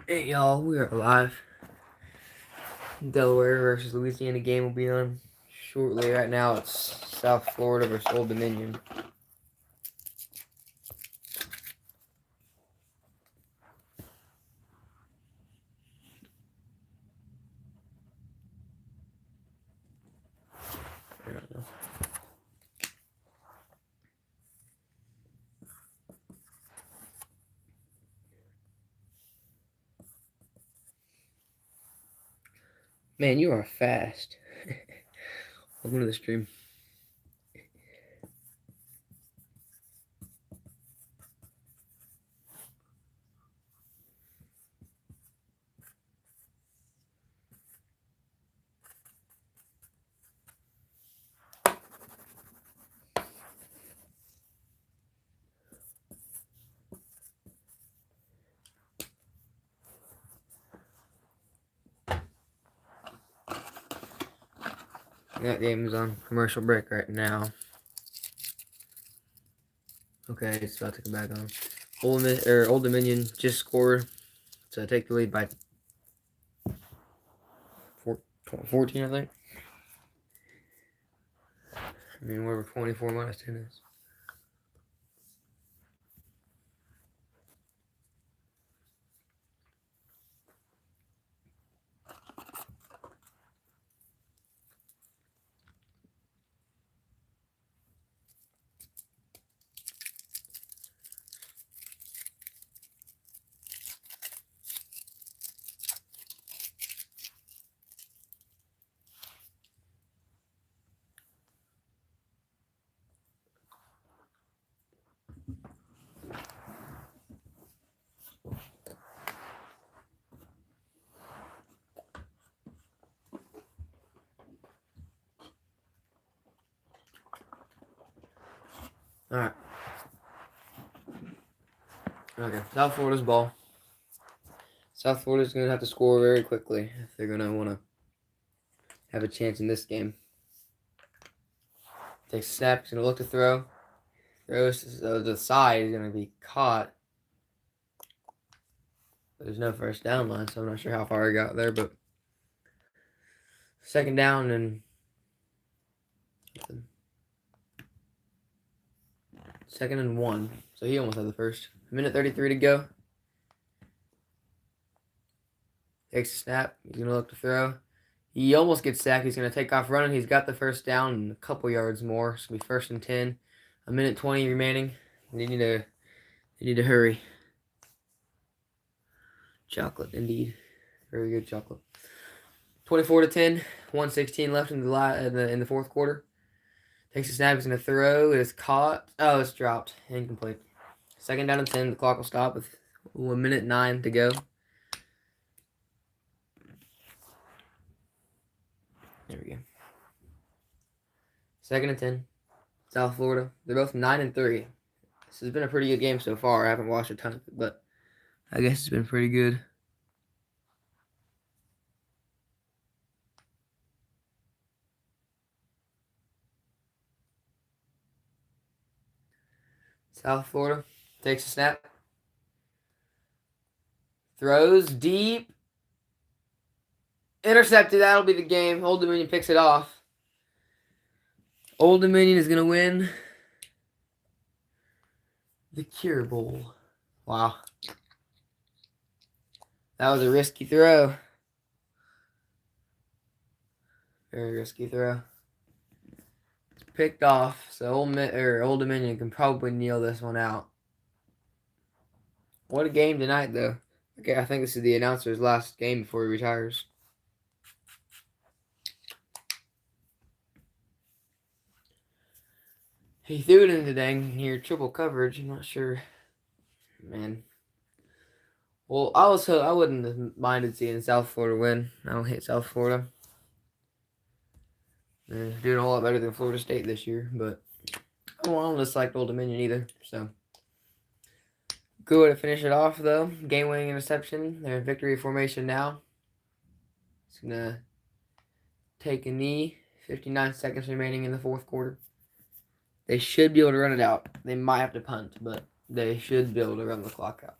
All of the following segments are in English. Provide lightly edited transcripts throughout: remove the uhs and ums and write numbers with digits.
Hey y'all, we are live. Delaware versus Louisiana game will be on shortly. Right now it's South Florida versus Old Dominion. I don't know. Man, you are fast. Welcome to the stream. That game is on commercial break right now. Okay, it's about to come back on. Old Dominion just scored to take the lead by 14, I think. I mean, whatever 24 minus 10 is. Alright. Okay, South Florida's ball. South Florida's going to have to score very quickly if they're going to want to have a chance in this game. Takes a snap, he's going to look to throw. Throws to the side, he's going to be caught. There's no first down line, so I'm not sure how far he got there, but second down and second and 1. So he almost had the first. 1:33 to go. Takes a snap, he's going to look to throw. He almost gets sacked. He's going to take off running. He's got the first down and a couple yards more. It's going to be 1st and 10. 1:20 remaining. They need to hurry. Chocolate, indeed. Very good chocolate. 24-10. 1:16 left in the fourth quarter. Takes a snap. He's going to throw. It is caught. Oh, it's dropped. Incomplete. Second down and 10. The clock will stop with 1:09 to go. There we go. Second and 10. South Florida. They're both 9-3. This has been a pretty good game so far. I haven't watched a ton of it, but I guess it's been pretty good. South Florida takes a snap. Throws deep. Intercepted. That'll be the game. Old Dominion picks it off. Old Dominion is going to win the Cure Bowl. Wow. That was a risky throw. Very risky throw. It's picked off, so Old Dominion can probably kneel this one out. What a game tonight, though. Okay, I think this is the announcer's last game before he retires. He threw it into dang near triple coverage. I'm not sure, man. Well, I wouldn't have minded seeing South Florida win. I don't hate South Florida. They're doing a whole lot better than Florida State this year, but I don't dislike Old Dominion either. So good way to finish it off, though. Game-winning interception. They're in victory formation now. It's gonna take a knee. 59 seconds remaining in the fourth quarter. They should be able to run it out. They might have to punt, but they should be able to run the clock out.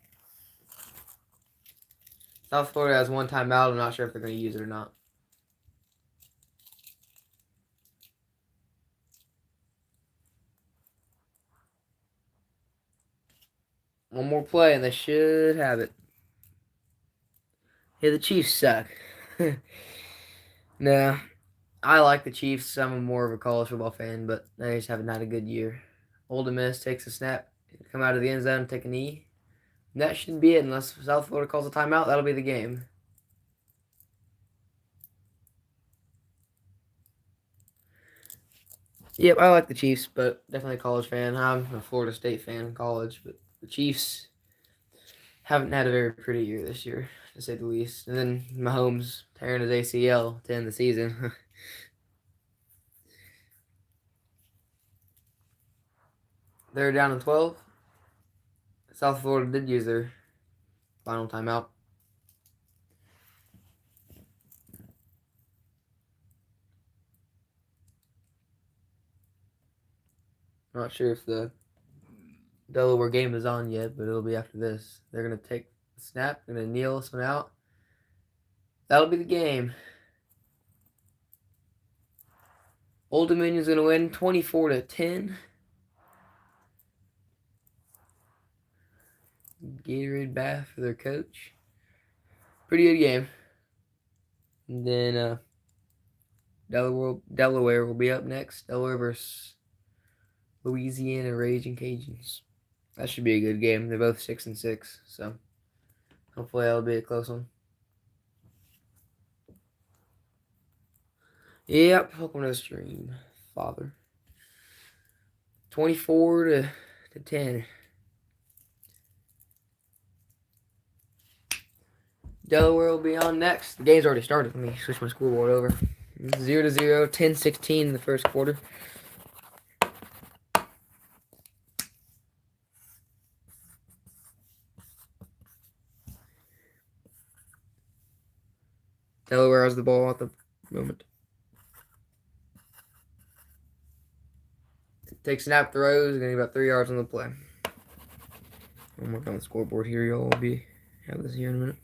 South Florida has one timeout. I'm not sure if they're going to use it or not. One more play, and they should have it. Yeah, the Chiefs suck. Nah, I like the Chiefs. I'm more of a college football fan, but they just haven't had a good year. Ole Miss takes a snap, come out of the end zone, take a knee. And that should be it, unless South Florida calls a timeout. That'll be the game. Yep, I like the Chiefs, but definitely a college fan. I'm a Florida State fan in college, but the Chiefs haven't had a very pretty year this year, to say the least. And then Mahomes tearing his ACL to end the season. They're down to 12. South Florida did use their final timeout. I'm not sure if the Delaware game is on yet, but it'll be after this. They're going to take the snap, they're going to kneel this one out. That'll be the game. Old Dominion's going to win 24-10. Gatorade bath for their coach. Pretty good game. And then Delaware will be up next. Delaware versus Louisiana Raging Cajuns. That should be a good game. They're both 6-6, so hopefully that'll be a close one. Yep, welcome to the stream, Father. 24-10. Delaware will be on next. The game's already started. Let me switch my scoreboard over. 0-0, 10-16 in the first quarter. Delaware has the ball at the moment. Take snap, throws, going to get about 3 yards on the play. I'm working on the scoreboard here. Y'all will have this here in a minute.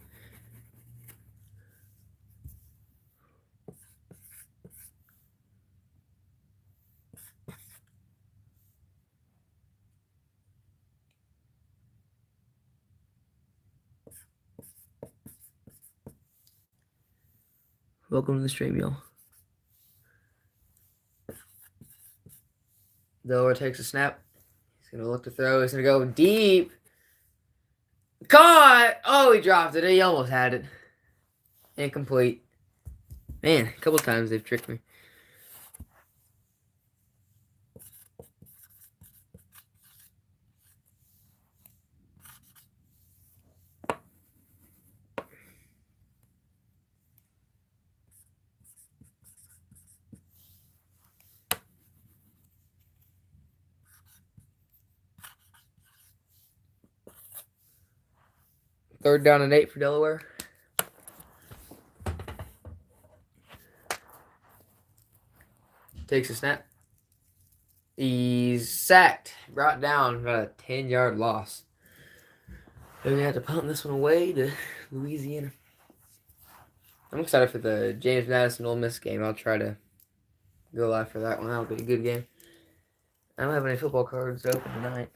Welcome to the stream, y'all. Delaware takes a snap. He's going to look to throw. He's going to go deep. Caught! Oh, he dropped it. He almost had it. Incomplete. Man, a couple times they've tricked me. Third down and 8 for Delaware. Takes a snap. He's sacked. Brought down. About a 10-yard loss. They're going to have to punt this one away to Louisiana. I'm excited for the James Madison Ole Miss game. I'll try to go live for that one. That'll be a good game. I don't have any football cards open tonight.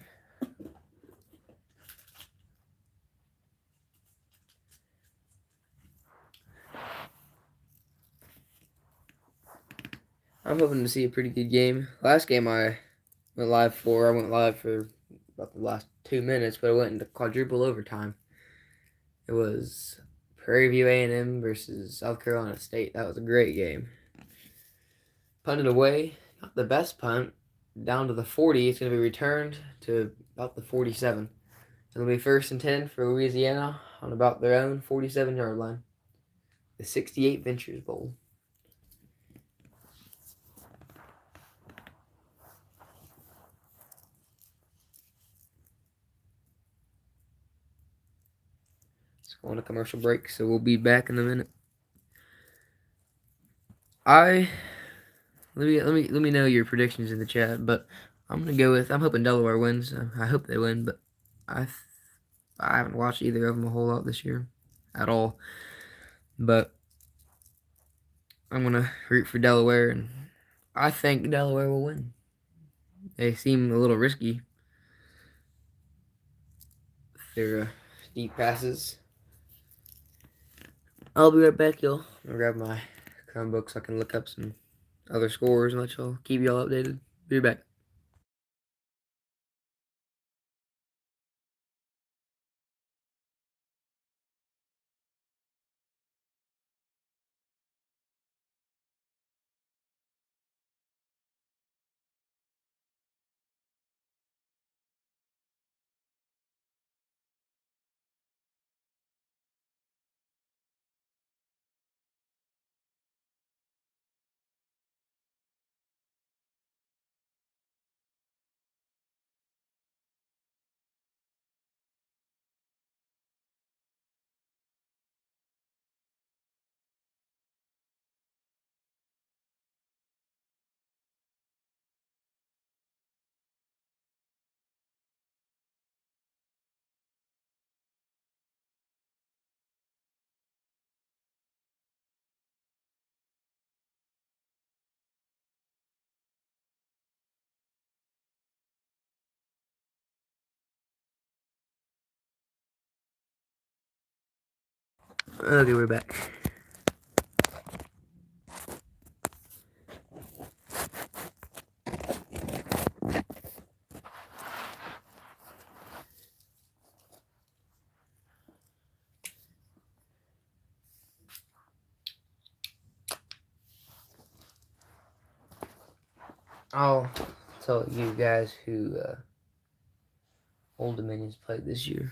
I'm hoping to see a pretty good game. Last game I went live for about the last 2 minutes, but I went into quadruple overtime. It was Prairie View A&M versus South Carolina State. That was a great game. Punted away, not the best punt, down to the 40. It's going to be returned to about the 47. It'll be 1st and 10 for Louisiana on about their own 47-yard line. The 68 Ventures Bowl. On a commercial break, so we'll be back in a minute. Let me know your predictions in the chat, but I'm hoping Delaware wins. I hope they win, but I haven't watched either of them a whole lot this year. at all. But I'm going to root for Delaware, and I think Delaware will win. They seem a little risky with their deep passes. I'll be right back, y'all. I'll grab my Chromebook so I can look up some other scores and let y'all keep y'all updated. Be right back. Okay, we're back. I'll tell you guys who Old Dominion's played this year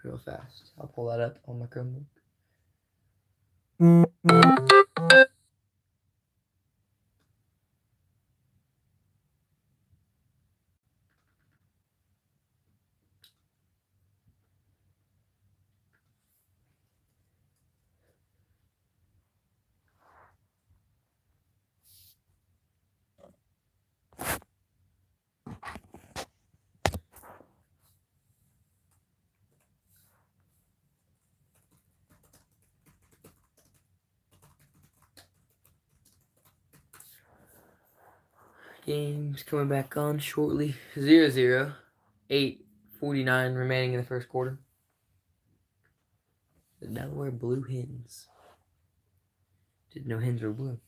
real fast. I'll pull that up on my Chromebook. Game's coming back on shortly. 0-0. 8:49 remaining in the first quarter. The Delaware Blue Hens. Didn't know hens were blue.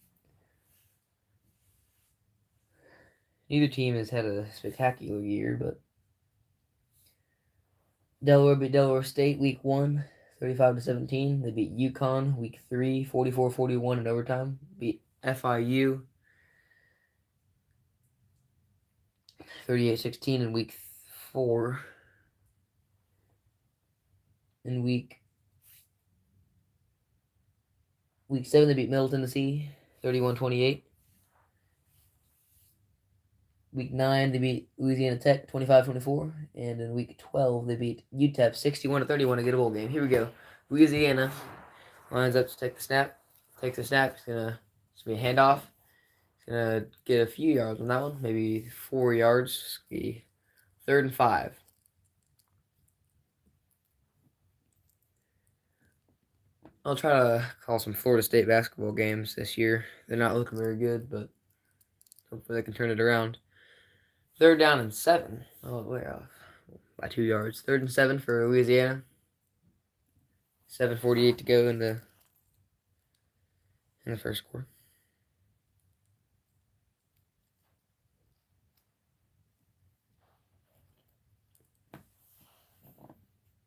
Neither team has had a spectacular year, but Delaware beat Delaware State week 1, 35-17. They beat UConn week 3, 44-41 in overtime. Beat FIU 38-16 in week 4. In week 7, they beat Middle Tennessee 31-28. Week 9, they beat Louisiana Tech 25-24. And in week 12, they beat UTEP 61-31 to get a bowl game. Here we go. Louisiana lines up to take the snap. Takes the snap. It's going to be a handoff. It's going to get a few yards on that one. Maybe 4 yards. It's gonna be 3rd and 5. I'll try to call some Florida State basketball games this year. They're not looking very good, but hopefully they can turn it around. 3rd down and 7. Oh, way off by 2 yards. 3rd and 7 for Louisiana. 7:48 to go in the first quarter.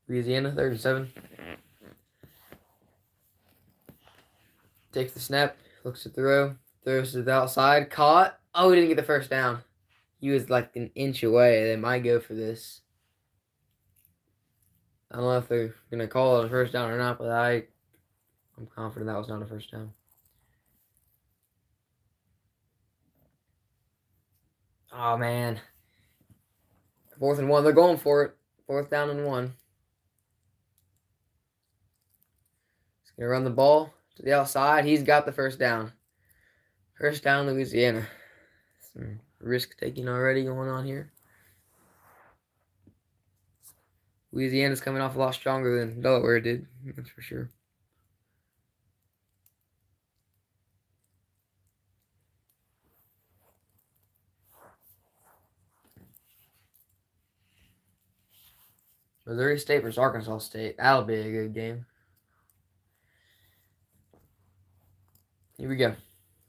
Louisiana, 3rd and 7. Takes the snap, looks at the throw, throws to the outside, caught. Oh, he didn't get the first down. He was like an inch away. They might go for this. I don't know if they're going to call it a first down or not, but I'm confident that was not a first down. Oh, man. 4th and 1. They're going for it. 4th down and 1. He's going to run the ball to the outside. He's got the first down. First down, Louisiana. Some risk taking already going on here. Louisiana's coming off a lot stronger than Delaware did. That's for sure. Missouri State versus Arkansas State. That'll be a good game. Here we go.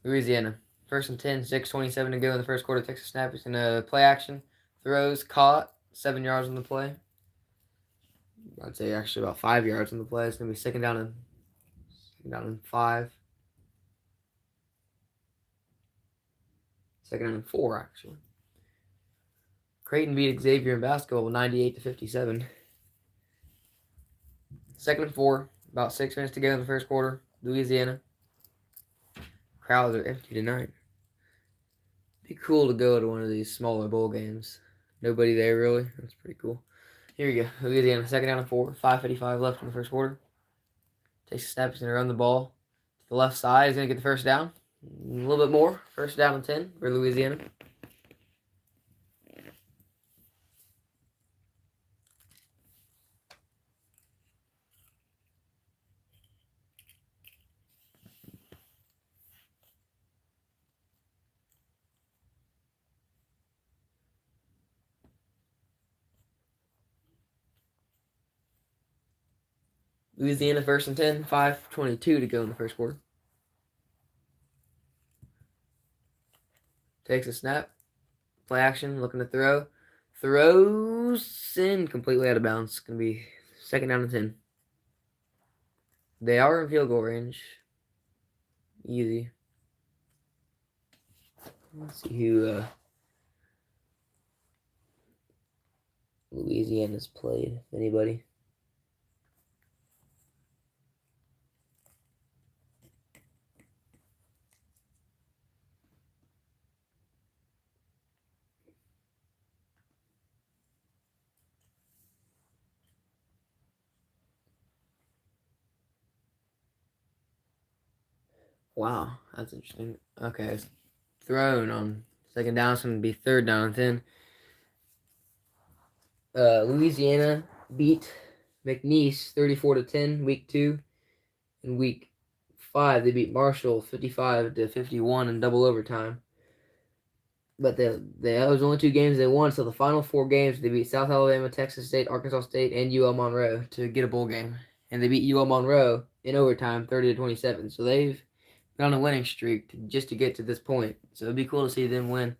Louisiana. First and 10, 6:27 to go in the first quarter. Texas snap. He's going to play action. Throws, caught. 7 yards on the play. I'd say actually about 5 yards on the play. It's going to be second down and 5. Second down and 4, actually. Creighton beat Xavier in basketball 98-57. Second and 4. About 6 minutes to go in the first quarter. Louisiana. Crowds are empty tonight. Be cool to go to one of these smaller bowl games. Nobody there, really. That's pretty cool. Here we go. Louisiana, second down and 4. 5:55 left in the first quarter. Takes a snap. He's going to run the ball to the left side. He's going to get the first down. A little bit more. First down and 10 for Louisiana. Louisiana first and 10, 5:22 to go in the first quarter. Takes a snap. Play action, looking to throw. Throws in completely out of bounds. It's going to be second down and 10. They are in field goal range. Easy. Let's see who Louisiana's played. Anybody? Wow, that's interesting. Okay, it's thrown on second down. It's going to be third down and 10. Louisiana beat McNeese 34-10 week 2. In week 5, they beat Marshall 55-51 in double overtime. But those only 2 games they won. So the final 4 games, they beat South Alabama, Texas State, Arkansas State, and UL Monroe to get a bowl game. And they beat UL Monroe in overtime 30-27. So they've been on a winning streak just to get to this point. So it'd be cool to see them win.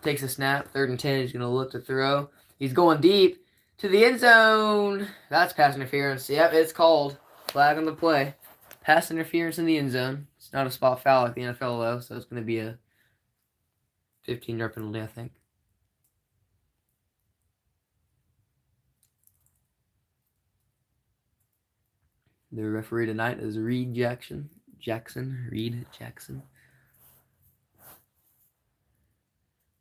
Takes a snap, third and 10. He's going to look to throw. He's going deep to the end zone. That's pass interference. Yep, it's called. Flag on the play. Pass interference in the end zone. It's not a spot foul like the NFL, though, so it's going to be a 15-yard penalty, I think. The referee tonight is Reed Jackson. Reed Jackson.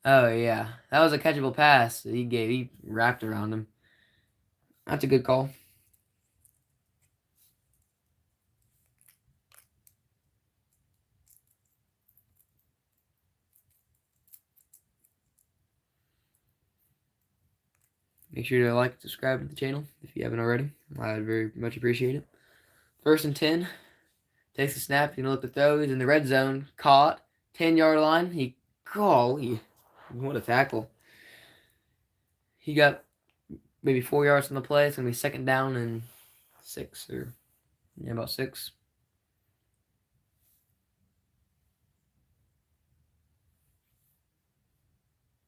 Oh, yeah. That was a catchable pass that he wrapped around him. That's a good call. Make sure to like and subscribe to the channel if you haven't already. I'd very much appreciate it. First and 10. Takes a snap. He's going to look to throw. He's in the red zone. Caught. 10-yard line. What a tackle. He got maybe 4 yards on the play. It's going to be second down and 6. About 6.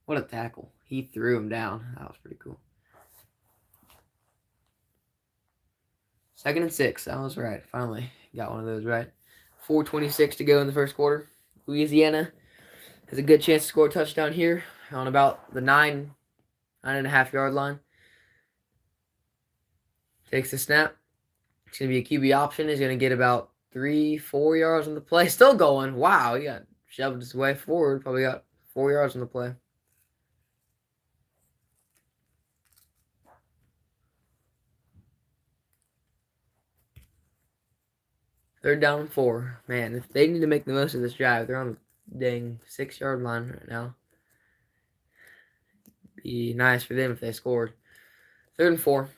What a tackle. He threw him down. That was pretty cool. Second and 6. That was right. Finally got one of those right. 4:26 to go in the first quarter. Louisiana has a good chance to score a touchdown here on about the 9.5 yard line. Takes the snap. It's going to be a QB option. He's going to get about 3-4 yards on the play. Still going. Wow, he got shoved his way forward. Probably got 4 yards on the play. Third down and 4. Man, if they need to make the most of this drive, they're on the dang 6-yard line right now. Be nice for them if they scored. 3rd and 4.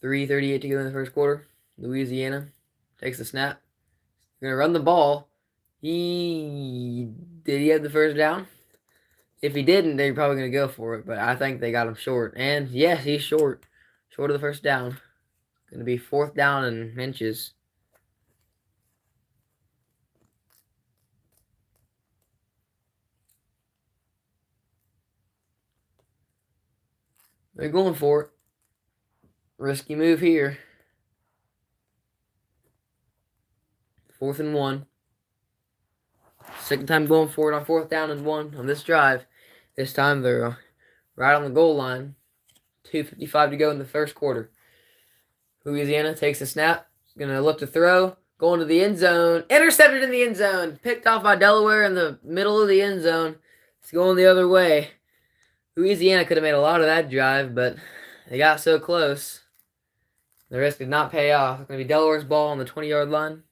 .338 to go in the first quarter. Louisiana takes the snap. He's going to run the ball. Did he have the first down? If he didn't, they're probably going to go for it, but I think they got him short. And yes, he's short. Short of the first down. Going to be 4th down and inches. They're going for it. Risky move here. 4th and 1. Second time going for it on 4th down and 1 on this drive. This time they're right on the goal line. 2:55 to go in the first quarter. Louisiana takes a snap. Going to look to throw. Going to the end zone. Intercepted in the end zone. Picked off by Delaware in the middle of the end zone. It's going the other way. Louisiana could have made a lot of that drive, but they got so close. The risk did not pay off. It's going to be Delaware's ball on the 20-yard line.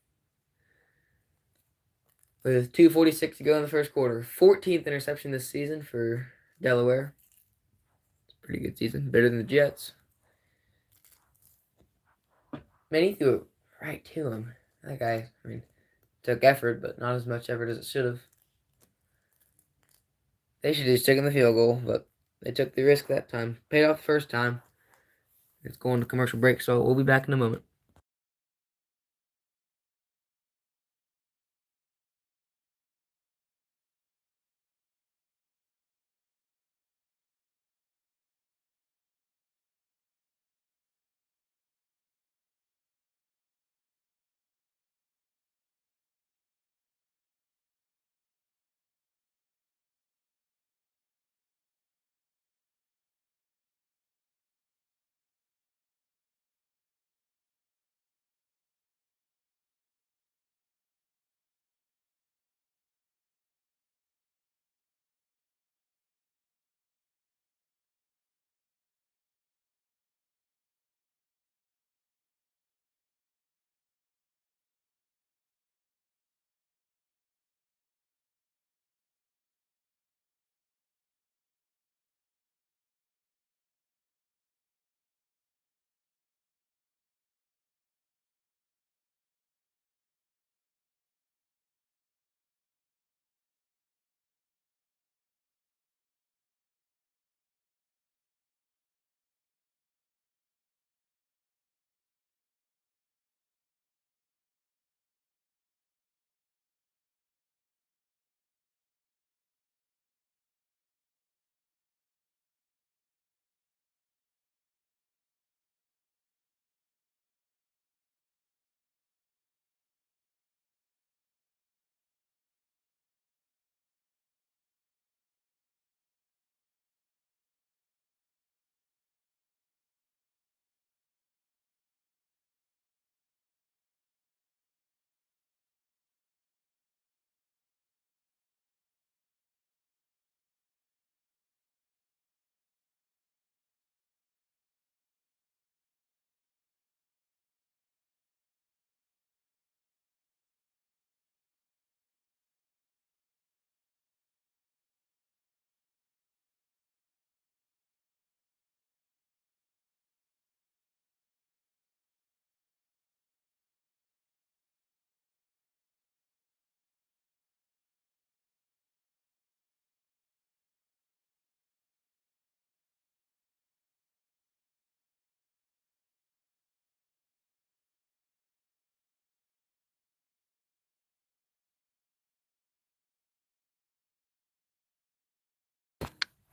With 2:46 to go in the first quarter. 14th interception this season for Delaware. It's a pretty good season. Better than the Jets. Man, he threw it right to him. That guy, I mean, took effort, but not as much effort as it should have. They should have just taken the field goal, but they took the risk that time. Paid off the first time. It's going to commercial break, so we'll be back in a moment.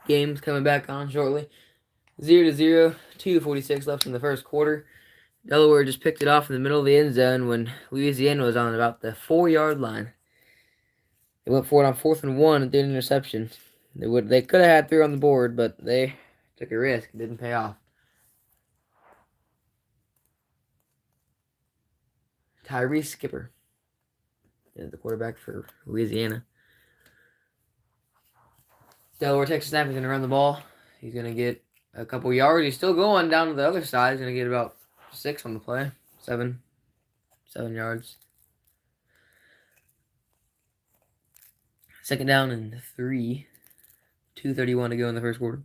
Game's coming back on shortly. 0-0, 2:46 left in the first quarter. Delaware just picked it off in the middle of the end zone when Louisiana was on about the 4-yard line. They went for it on 4th and 1 and did an interception. They could have had 3 on the board, but they took a risk. It didn't pay off. Tyree Skipper is the quarterback for Louisiana. Delaware takes a snap. He's going to run the ball. He's going to get a couple yards. He's still going down to the other side. He's going to get about 6 on the play. 7 yards. Second down and 3. 2:31 to go in the first quarter.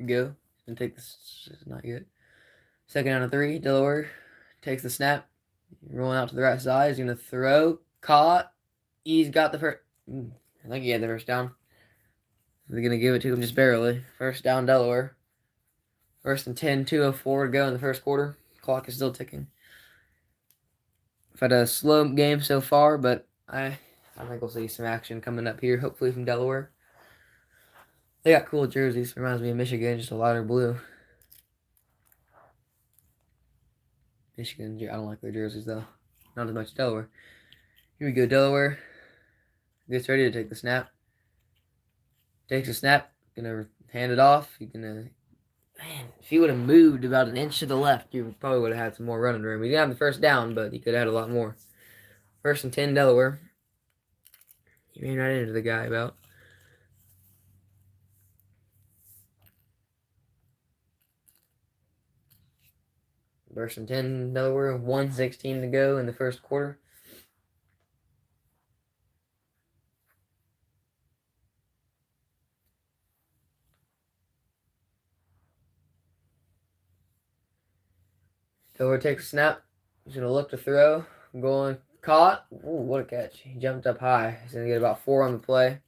Go. And take this. It's not good. Second down and 3. Delaware takes the snap. Rolling out to the right side. He's going to throw. Caught. He's got the first. I think he had the first down. They're going to give it to him just barely. First down, Delaware. First and 10, 2:04 to go in the first quarter. Clock is still ticking. I've had a slow game so far, but I think we'll see some action coming up here, hopefully from Delaware. They got cool jerseys. Reminds me of Michigan, just a lighter blue. Michigan, I don't like their jerseys, though. Not as much as Delaware. Here we go, Delaware. Gets ready to take the snap. Takes a snap. Gonna hand it off. He's gonna... Man, if he would have moved about an inch to the left, you probably would have had some more running room. He didn't have the first down, but he could have had a lot more. First and 10, Delaware. He ran right into the guy about. First and 10, Delaware. 1:16 to go in the first quarter. Delaware takes a snap. He's going to look to throw. Going, caught. Ooh, what a catch. He jumped up high. He's going to get about 4 on the play.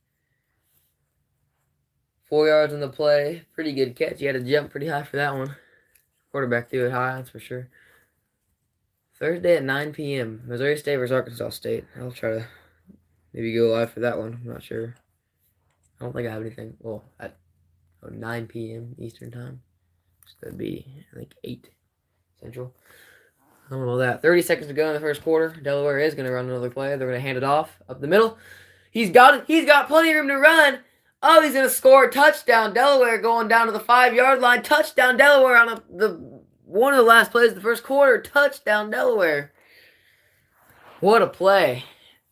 4 yards on the play. Pretty good catch. He had to jump pretty high for that one. Quarterback threw it high, that's for sure. Thursday at 9 p.m. Missouri State versus Arkansas State. I'll try to maybe go live for that one. I'm not sure. I don't think I have anything. Well, at 9 p.m. Eastern time. So that'd be, I think, 8 Central. I don't know that. 30 seconds to go in the first quarter. Delaware is going to run another play. They're going to hand it off up the middle. He's got it. He's got plenty of room to run. Oh, he's going to score a touchdown. Delaware going down to the 5-yard line. Touchdown, Delaware on one of the last plays of the first quarter. Touchdown, Delaware. What a play.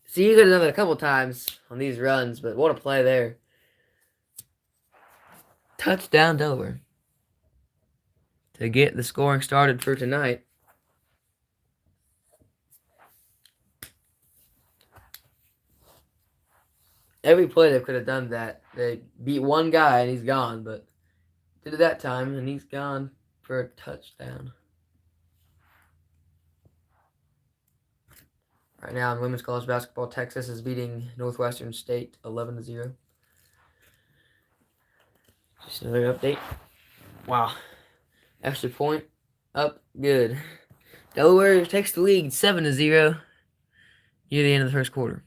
See, you could have done it a couple times on these runs, but what a play there. Touchdown, Delaware. To get the scoring started for tonight. Every play they could have done that. They beat one guy and he's gone, but did it that time and he's gone for a touchdown. Right now in women's college basketball, Texas is beating Northwestern State 11-0. Just another update. Wow. Extra point. Up. Good. Delaware takes the lead 7-0 near the end of the first quarter.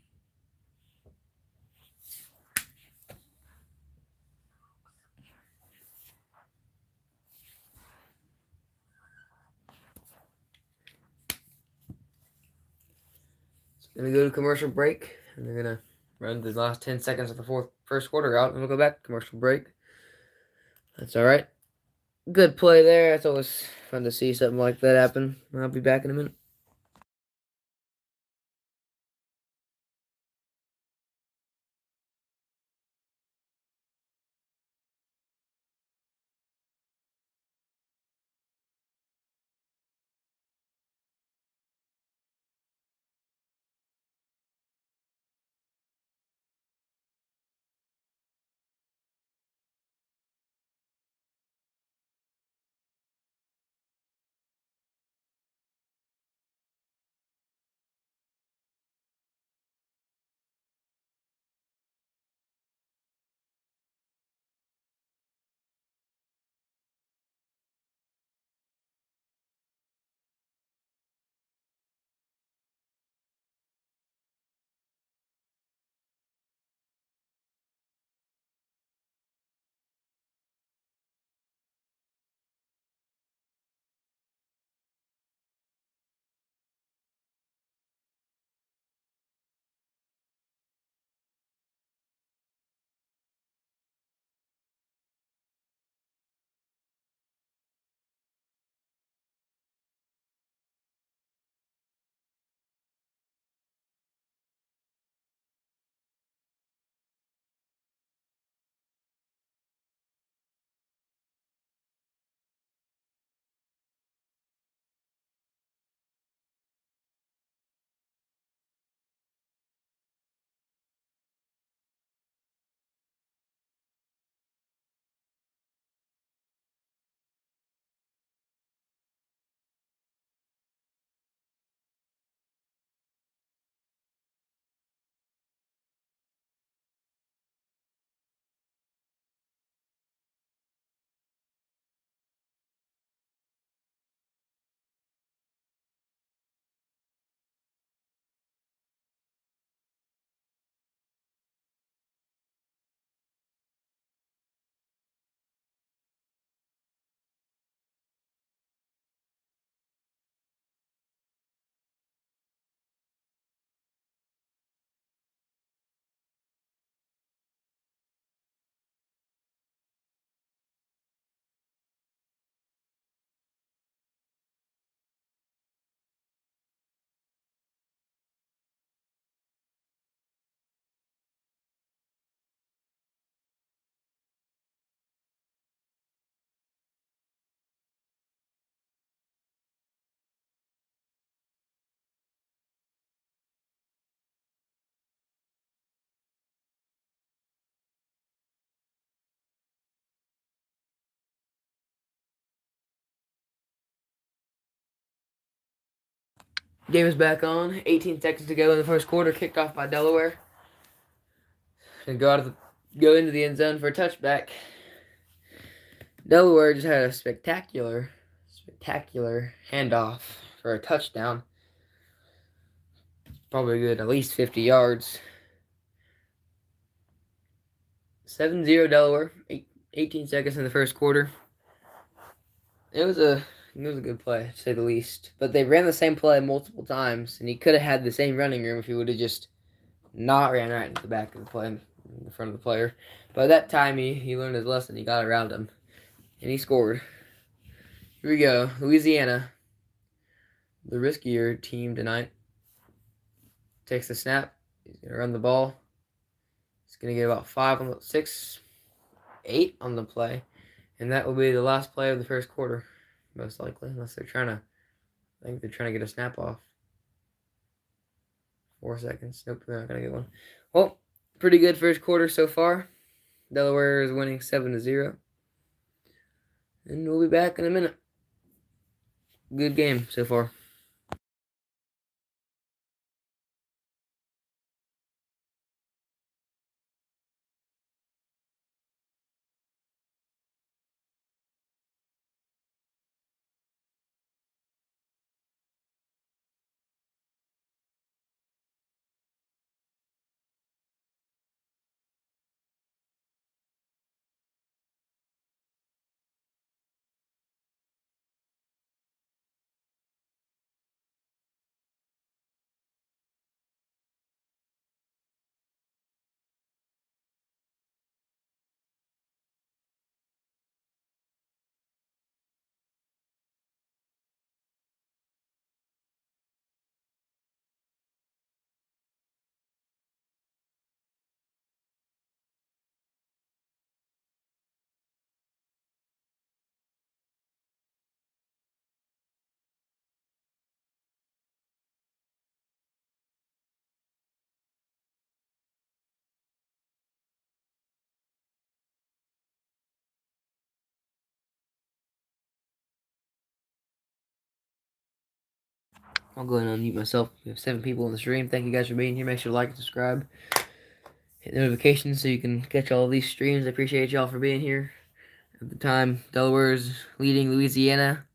Gonna go to commercial break, and they're gonna run the last 10 seconds of the first quarter out, and we'll go back to commercial break. That's all right. Good play there. It's always fun to see something like that happen. I'll be back in a minute. Game is back on. 18 seconds to go in the first quarter. Kicked off by Delaware. And go into the end zone for a touchback. Delaware just had a spectacular handoff for a touchdown. Probably good, at least 50 yards. 7-0 Delaware. 18 seconds in the first quarter. It was a good play, to say the least. But they ran the same play multiple times, and he could have had the same running room if he would have just not ran right into the back of the play, in the front of the player. But that time he learned his lesson. He got around him, and he scored. Here we go. Louisiana, the riskier team tonight, takes the snap. He's going to run the ball. He's going to get about 8 on the play. And that will be the last play of the first quarter, most likely, unless I think they're trying to get a snap off. 4 seconds. Nope, they're not going to get one. Well, pretty good first quarter so far. Delaware is winning 7-0. And we'll be back in a minute. Good game so far. I'll go ahead and unmute myself. We have 7 people in the stream. Thank you guys for being here. Make sure to like and subscribe. Hit notifications so you can catch all of these streams. I appreciate y'all for being here. At the time, Delaware is leading Louisiana.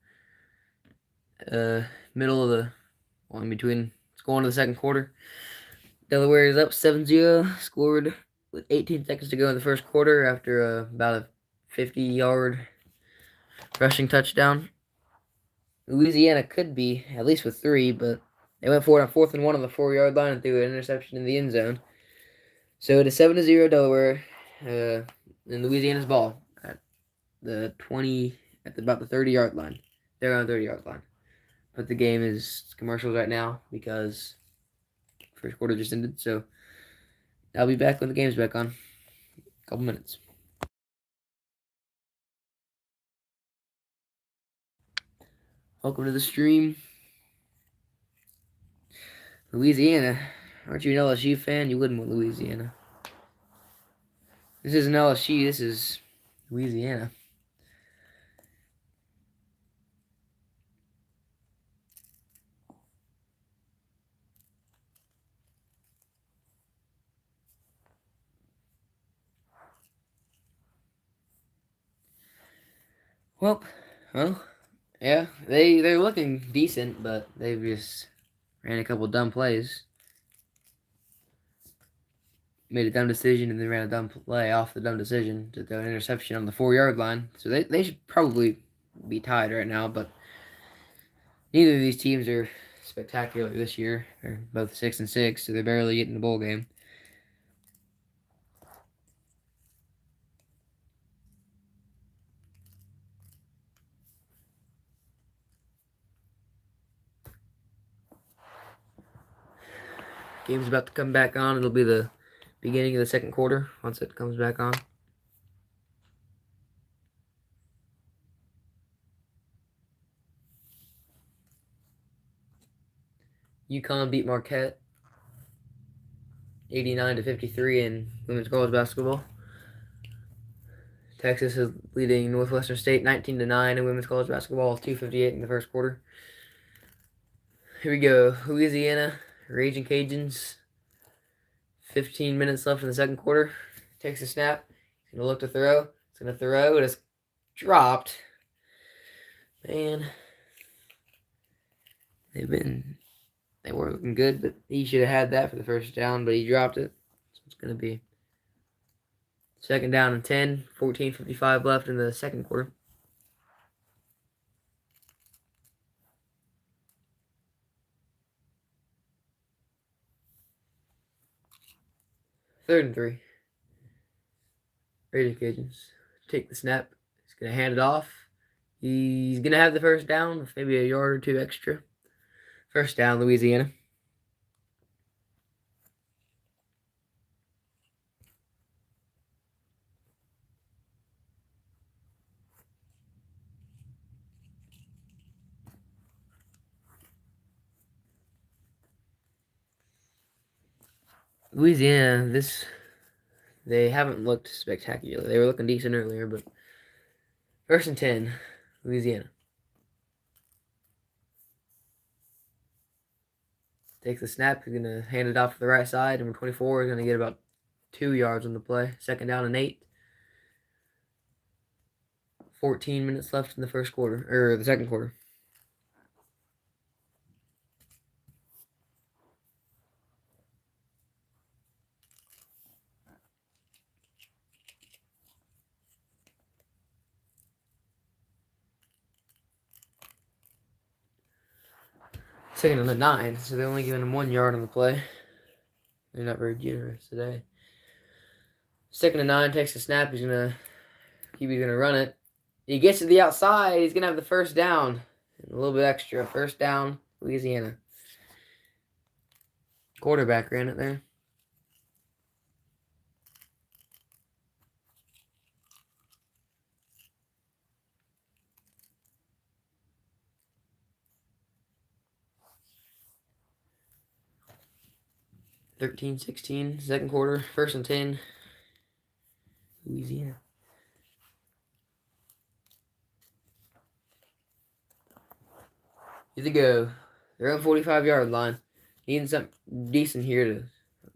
Middle of the in between. It's going to the second quarter. Delaware is up 7-0. Scored with 18 seconds to go in the first quarter after about a 50-yard rushing touchdown. Louisiana could be at least with 3, but they went for it on 4th and 1 on the 4-yard line and threw an interception in the end zone. So it is 7-0 Delaware in Louisiana's ball at the about the 30-yard line. They're on the 30-yard line. But the game is commercials right now because first quarter just ended. So I'll be back when the game's back on. A couple minutes. Welcome to the stream. Louisiana. Aren't you an LSU fan? You wouldn't want Louisiana. This isn't LSU. This is Louisiana. Well, yeah, they're looking decent, but they've just ran a couple dumb plays. Made a dumb decision and then ran a dumb play off the dumb decision to throw an interception on the 4-yard line. So they should probably be tied right now, but neither of these teams are spectacular this year. They're both 6-6, so they're barely getting the bowl game. Game's about to come back on. It'll be the beginning of the second quarter once it comes back on. UConn beat Marquette 89-53 in women's college basketball. Texas is leading Northwestern State 19-9 in women's college basketball, 2:58 in the first quarter. Here we go. Louisiana, Raging Cajuns. 15 minutes left in the second quarter. Takes a snap. He's going to look to throw. He's going to throw. It is dropped. Man. They were looking good, but he should have had that for the first down, but he dropped it. So it's going to be second down and 10. 14:55 left in the second quarter. Third and 3. Raging Cajuns take the snap. He's going to hand it off. He's going to have the first down with maybe a yard or two extra. First down, Louisiana. Louisiana, they haven't looked spectacular. They were looking decent earlier, but first and 10, Louisiana. Takes the snap. He's going to hand it off to the right side. Number 24 is going to get about 2 yards on the play. Second down and 8. 14 minutes left in the first quarter, or the second quarter. Second and 9, so they're only giving him 1 yard on the play. They're not very generous today. Second and 9, takes the snap. He's gonna run it. He gets to the outside. He's gonna have the first down. And a little bit extra. First down, Louisiana. Quarterback ran it there. (13-16) second quarter. First and 10, Louisiana. Here they go. They're on 45-yard line. Needing something decent here to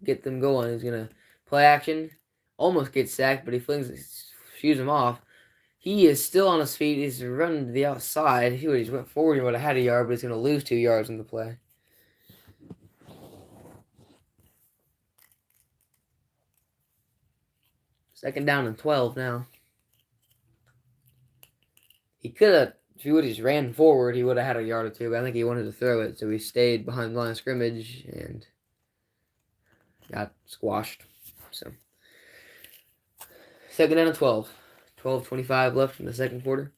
get them going. He's going to play action. Almost gets sacked, but he shoots him off. He is still on his feet. He's running to the outside. He went forward. He would have had a yard, but he's going to lose 2 yards in the play. Second down and 12 now. He could have, if he would have just ran forward, he would have had a yard or two, but I think he wanted to throw it, so he stayed behind the line of scrimmage and got squashed. So, second down and 12. 12:25 left in the second quarter.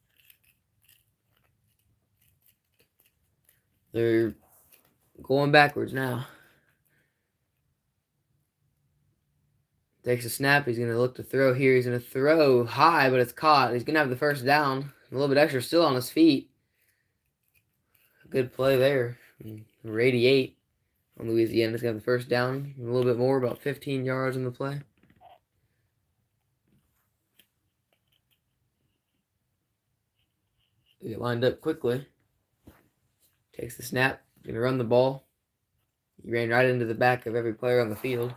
They're going backwards now. Takes a snap. He's going to look to throw here. He's going to throw high, but it's caught. He's going to have the first down. A little bit extra, still on his feet. Good play there. Number 88 on Louisiana. He's going to have the first down. A little bit more, about 15 yards in the play. They get lined up quickly. Takes the snap. Going to run the ball. He ran right into the back of every player on the field.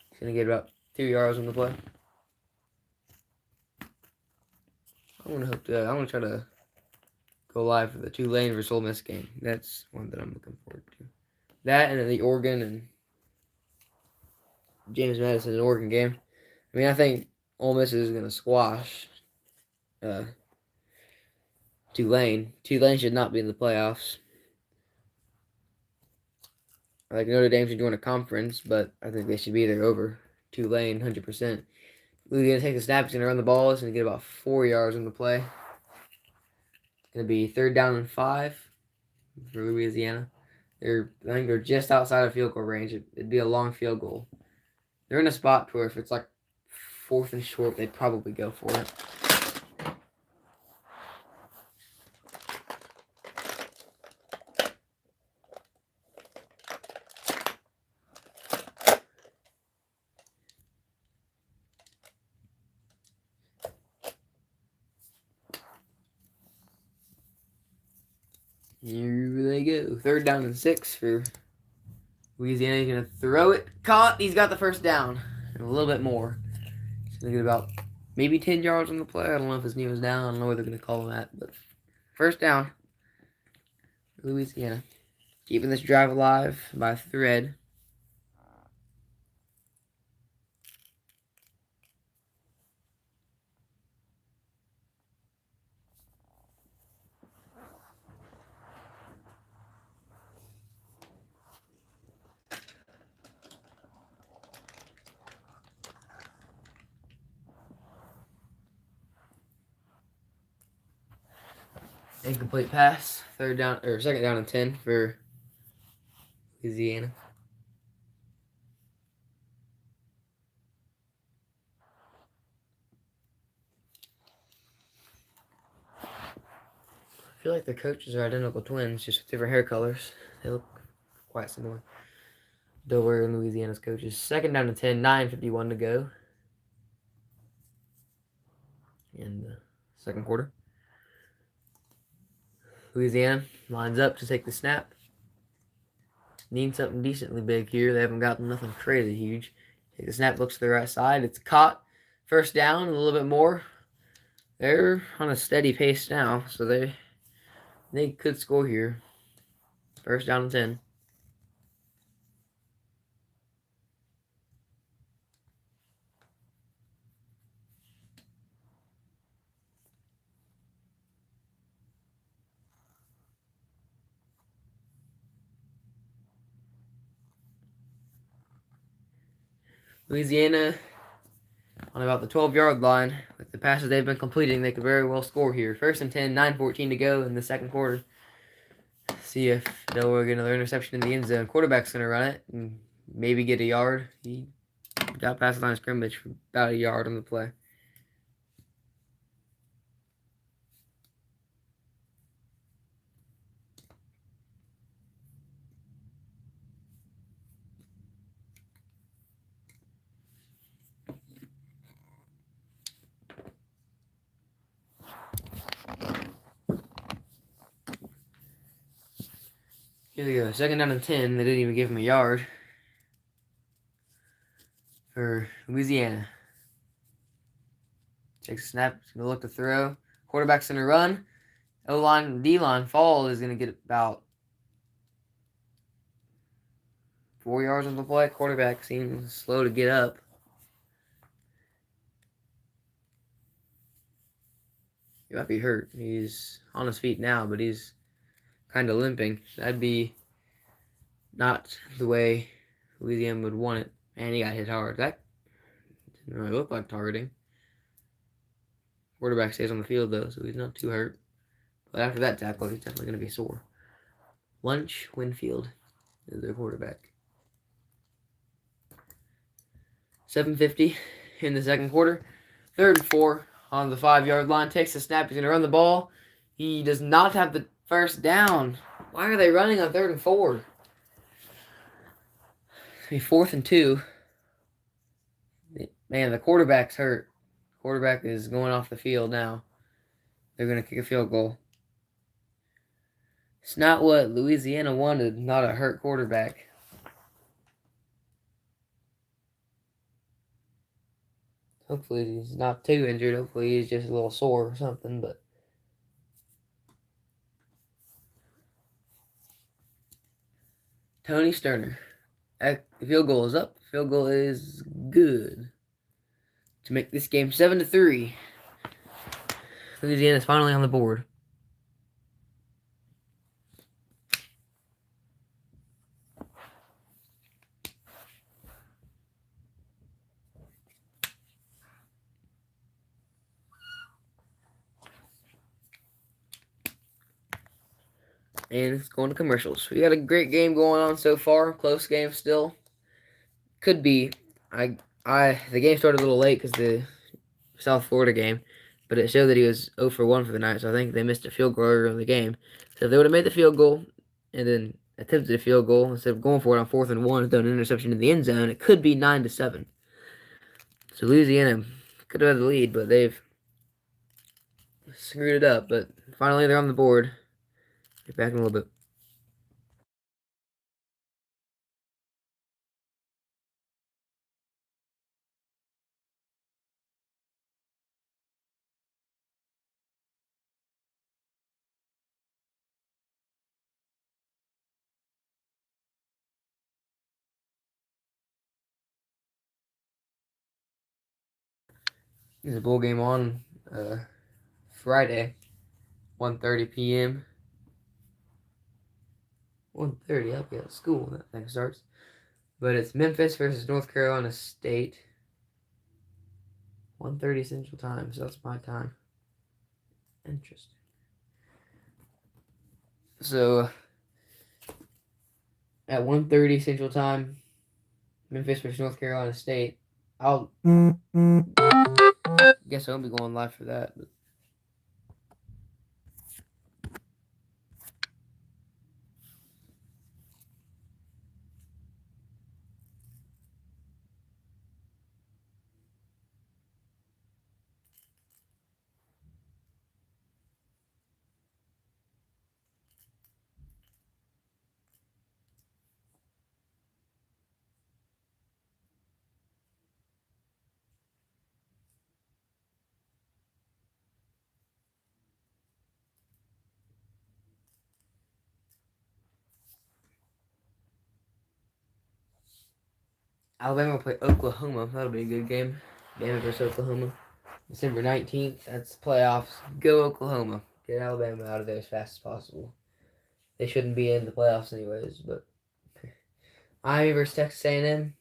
He's going to get about 2 yards on the play. I'm gonna try to go live for the Tulane versus Ole Miss game. That's one that I'm looking forward to. That and the Oregon and James Madison and Oregon game. I mean, I think Ole Miss is gonna squash Tulane. Tulane should not be in the playoffs. Like Notre Dame should join a conference, but I think they should be there over Tulane 100%. Louisiana takes the snap. He's going to run the ball. He's going to get about 4 yards on the play. It's going to be third down and 5 for Louisiana. I think they're just outside of field goal range. It'd be a long field goal. They're in a spot where if it's like 4th and short, they'd probably go for it. Here they go. 3rd down and 6 for Louisiana. He's going to throw it. Caught. He's got the first down. And a little bit more. He's going to get about maybe 10 yards on the play. I don't know if his knee was down. I don't know where they're going to call him at. But first down. Louisiana. Keeping this drive alive by a thread. Incomplete pass. 2nd down and 10 for Louisiana. I feel like the coaches are identical twins, just with different hair colors. They look quite similar. Delaware and Louisiana's coaches. 2nd down and 10, 9:51 to go in the 2nd quarter. Louisiana lines up to take the snap. Need something decently big here. They haven't gotten nothing crazy huge. Take the snap, looks to the right side. It's caught. First down, a little bit more. They're on a steady pace now, so they could score here. 1st down and 10. Louisiana on about the 12-yard line. With the passes they've been completing, they could very well score here. 1st and 10, 9:14 to go in the 2nd quarter. See if Delaware get another interception in the end zone. Quarterback's going to run it and maybe get a yard. He got past the line of scrimmage for about a yard on the play. Here they go. 2nd down and 10. They didn't even give him a yard for Louisiana. Takes a snap. He's going to look to throw. Quarterback's going to run. O-line, D-line, Fall is going to get about 4 yards on the play. Quarterback seems slow to get up. He might be hurt. He's on his feet now, but he's kind of limping. That'd be not the way Louisiana would want it. And he got hit hard. That didn't really look like targeting. Quarterback stays on the field, though, so he's not too hurt. But after that tackle, he's definitely going to be sore. Lunch Winfield is their quarterback. 7:50 in the 2nd quarter. 3rd and 4 on the 5-yard line. Takes the snap. He's going to run the ball. He does not have the first down. Why are they running on 3rd and 4? It's going to be 4th and 2. Man, the quarterback's hurt. Quarterback is going off the field now. They're going to kick a field goal. It's not what Louisiana wanted, not a hurt quarterback. Hopefully he's not too injured. Hopefully he's just a little sore or something, but Tony Sterner. The field goal is up. The field goal is good to make this game 7-3. Louisiana is finally on the board. And it's going to commercials. We got a great game going on so far. Close game still. Could be. The game started a little late because the South Florida game, but it showed that he was 0 for 1 for the night, so I think they missed a field goal earlier in the game. So if they would have made the field goal and then attempted a field goal instead of going for it on 4th and 1 and throwing an interception in the end zone, it could be 9-7. So Louisiana could have had the lead, but they've screwed it up. But finally, they're on the board. Get back in a little bit. There's a bowl game on Friday, 1:30 p.m. 1:30. I'll be at school when that thing starts. But it's Memphis versus North Carolina State. 1:30 Central Time, so that's my time. Interesting. So at 1:30 Central Time, Memphis versus North Carolina State. I'll guess I won't be going live for that. But Alabama will play Oklahoma. That'll be a good game. Alabama versus Oklahoma. December 19th. That's playoffs. Go Oklahoma. Get Alabama out of there as fast as possible. They shouldn't be in the playoffs anyways, but Miami versus Texas A&M.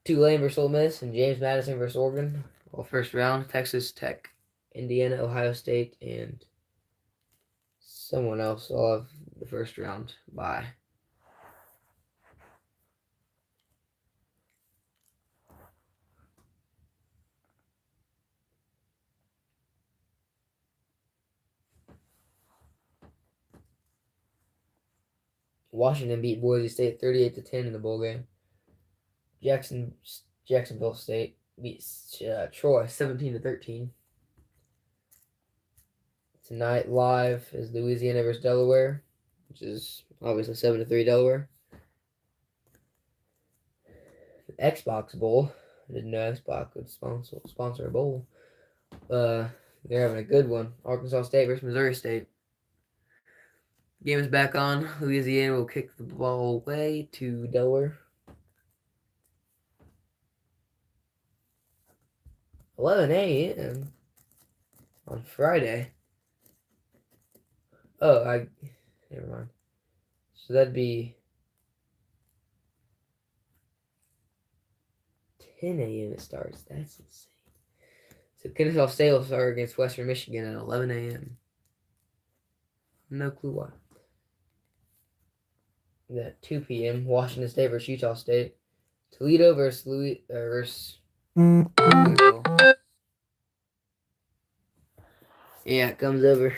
Tulane versus Ole Miss, and James Madison versus Oregon. All first round. Texas Tech, Indiana, Ohio State, and someone else. All have the first round bye. Washington beat Boise State 38-10 in the bowl game. Jacksonville State beats Troy 17-13. Tonight live is Louisiana versus Delaware, which is obviously 7-3 Delaware. Xbox Bowl. I didn't know Xbox would sponsor a bowl. They're having a good one. Arkansas State versus Missouri State. Game is back on. Louisiana will kick the ball away to Delaware. 11 a.m. on Friday. Oh, never mind. So that'd be 10 a.m. it starts. That's insane. So Kennesaw State will start against Western Michigan at 11 a.m. No clue why. Then at 2 p.m., Washington State versus Utah State. Toledo versus Louisville. Yeah, it comes over.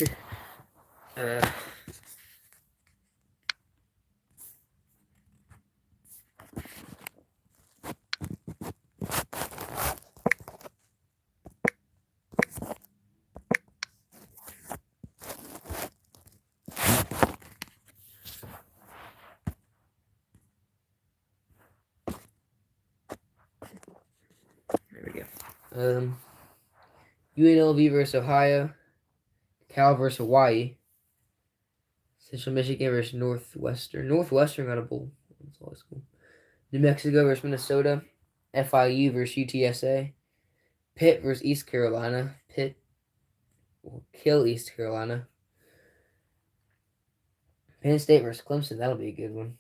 There we go. UNLV versus Ohio. Cal versus Hawaii. Central Michigan versus Northwestern. Northwestern got a bowl. That's always cool. New Mexico versus Minnesota. FIU versus UTSA. Pitt versus East Carolina. Pitt will kill East Carolina. Penn State versus Clemson. That'll be a good one.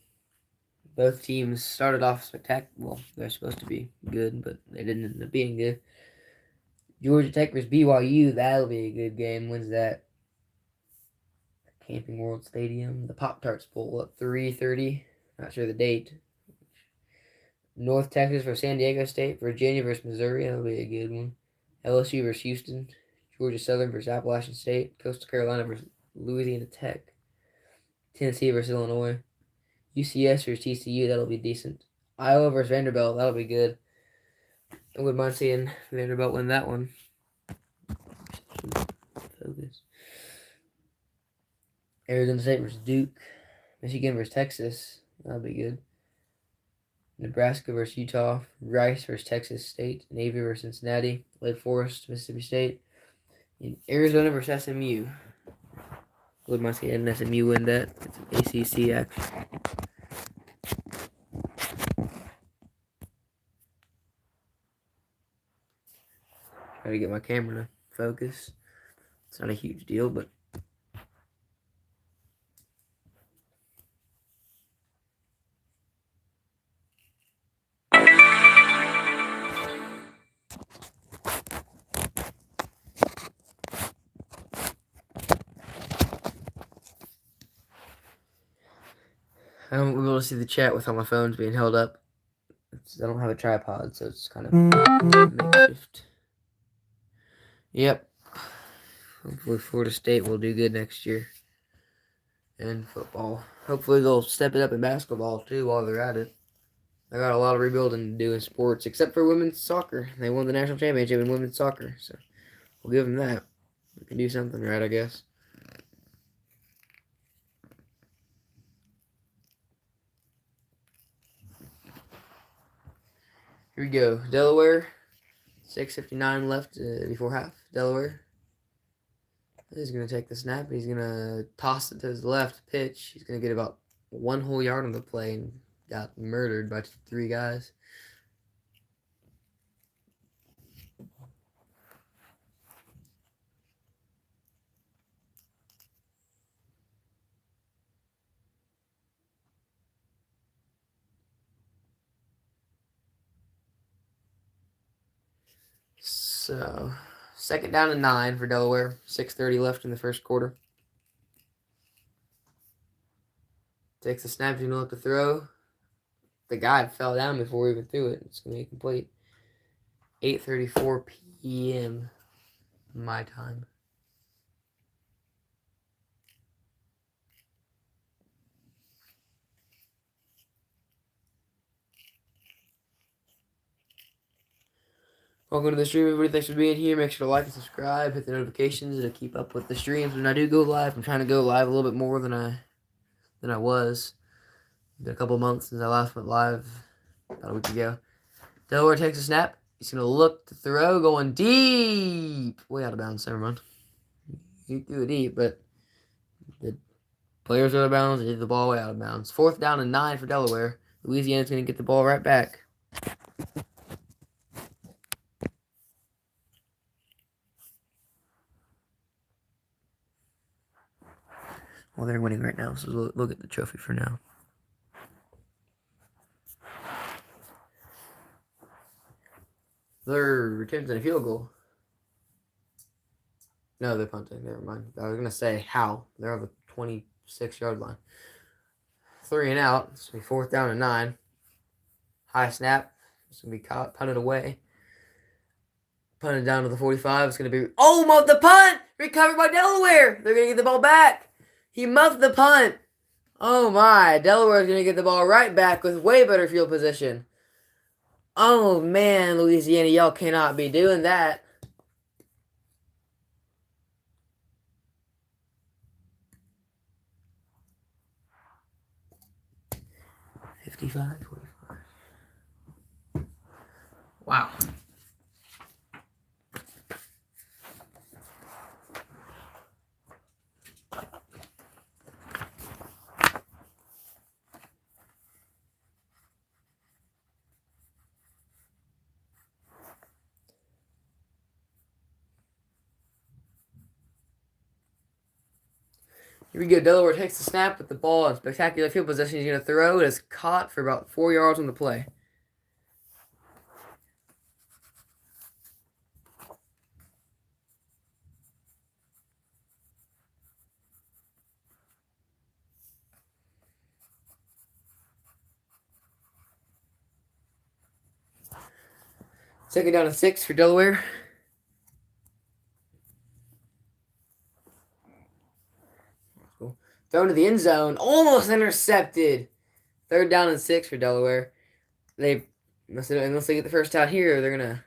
Both teams started off spectacular. Well, they're supposed to be good, but they didn't end up being good. Georgia Tech versus BYU. That'll be a good game. When's that? Camping World Stadium. The Pop-Tarts Bowl at 3:30. Not sure the date. North Texas versus San Diego State. Virginia versus Missouri. That'll be a good one. LSU versus Houston. Georgia Southern versus Appalachian State. Coastal Carolina versus Louisiana Tech. Tennessee versus Illinois. UCS versus TCU. That'll be decent. Iowa versus Vanderbilt. That'll be good. I wouldn't mind seeing Vanderbilt win that one. Focus. Arizona State versus Duke. Michigan versus Texas. That'll be good. Nebraska versus Utah. Rice versus Texas State. Navy versus Cincinnati. Lake Forest, Mississippi State. And Arizona versus SMU. Wouldn't mind seeing an SMU win that. It's an ACC action. Try to get my camera to focus. It's not a huge deal, but I don't be able to see the chat with all my phones being held up. I don't have a tripod, so it's kind of makeshift. Yep. Hopefully Florida State will do good next year. And football. Hopefully they'll step it up in basketball too while they're at it. They got a lot of rebuilding to do in sports, except for women's soccer. They won the national championship in women's soccer, so we'll give them that. We can do something right, I guess. Here we go. Delaware. 6:59 left before half. Delaware. He's going to take the snap. He's going to toss it to his left pitch. He's going to get about 1 whole yard on the play and got murdered by 3 guys. So, 2nd down and 9 for Delaware. 6:30 left in the first quarter. Takes the snap. He's going to look to throw. The guy fell down before we even threw it. It's going to be complete. 8:34 p.m. my time. Welcome to the stream, everybody. Thanks for being here. Make sure to like and subscribe. Hit the notifications to keep up with the streams when I do go live. I'm trying to go live a little bit more than I was. It's been a couple months since I last went live about a week ago. Delaware takes a snap. He's going to look to throw, going deep. Way out of bounds. Never mind. He threw it deep, but the players are out of bounds. They hit the ball way out of bounds. 4th down and 9 for Delaware. Louisiana's going to get the ball right back. Well, they're winning right now, so we'll get the trophy for now. They're attempting a field goal. No, they're punting. Never mind. I was going to say how. They're on the 26-yard line. 3 and out. It's going to be 4th down and 9. High snap. It's going to be caught, punted away. Punted down to the 45. It's going to be... Oh, the punt! Recovered by Delaware! They're going to get the ball back. He muffed the punt. Oh, my. Delaware's going to get the ball right back with way better field position. Oh, man, Louisiana, y'all cannot be doing that. $55, $45. Wow. Here we go. Delaware takes the snap with the ball in spectacular field position. He's going to throw. It is caught for about 4 yards on the play. Second down and 6 for Delaware. Thrown to the end zone. Almost intercepted. 3rd down and 6 for Delaware. Unless they get the first down here, they're going to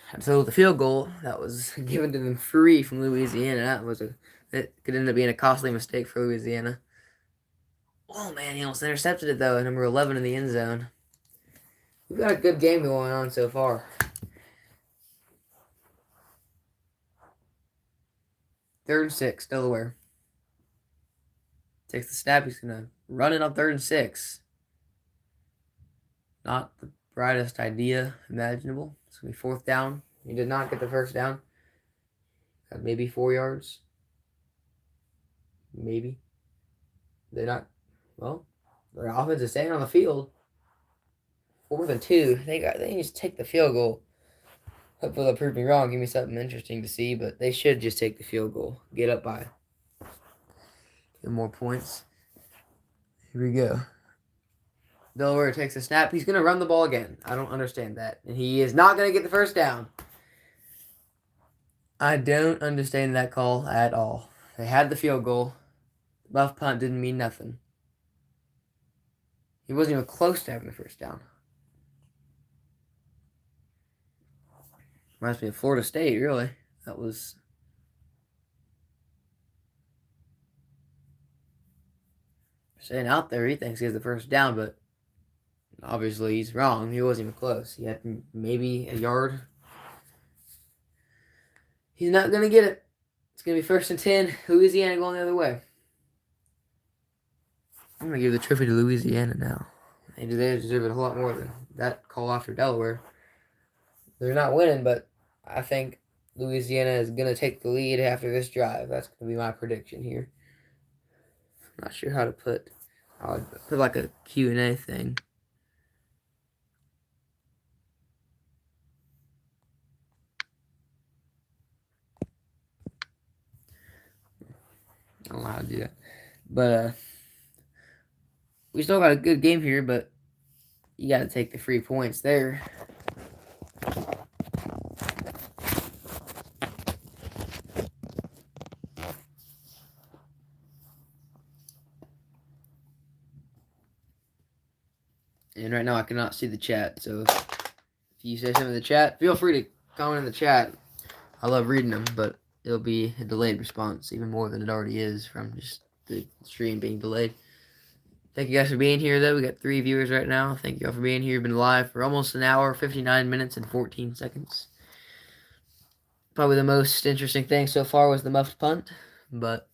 have to throw the field goal that was given to them free from Louisiana. That was a It could end up being a costly mistake for Louisiana. Oh man, he almost intercepted it though. Number 11 in the end zone. We've got a good game going on so far. Third and 6, Delaware. Takes the snap. He's going to run it on 3rd and 6. Not the brightest idea imaginable. It's going to be 4th down. He did not get the first down. Got maybe 4 yards. Maybe. They're not. Well, their offense is staying on the field. 4th and 2. They need to take the field goal. Hopefully they'll prove me wrong. Give me something interesting to see. But they should just take the field goal. Get up by. Get more points. Here we go. Delaware takes a snap. He's going to run the ball again. I don't understand that. And he is not going to get the first down. I don't understand that call at all. They had the field goal. Muff punt didn't mean nothing. He wasn't even close to having the first down. Reminds me of Florida State, really. That was... saying out there he thinks he has the first down, but obviously he's wrong. He wasn't even close. He had maybe a yard. He's not going to get it. It's going to be 1st and 10. Louisiana going the other way. I'm going to give the trophy to Louisiana now. They deserve it a whole lot more than that call after Delaware. They're not winning, but I think Louisiana is going to take the lead after this drive. That's going to be my prediction here. I'm not sure how to put... I would put like a Q&A thing. I don't know how to do that. But we still got a good game here, but you got to take the 3 points there. And right now I cannot see the chat, so if you say something in the chat, feel free to comment in the chat. I love reading them, but it'll be a delayed response, even more than it already is from just the stream being delayed. Thank you guys for being here, though. We got 3 viewers right now. Thank you all for being here. You've been live for almost an hour, 59 minutes, and 14 seconds. Probably the most interesting thing so far was the muffed punt, but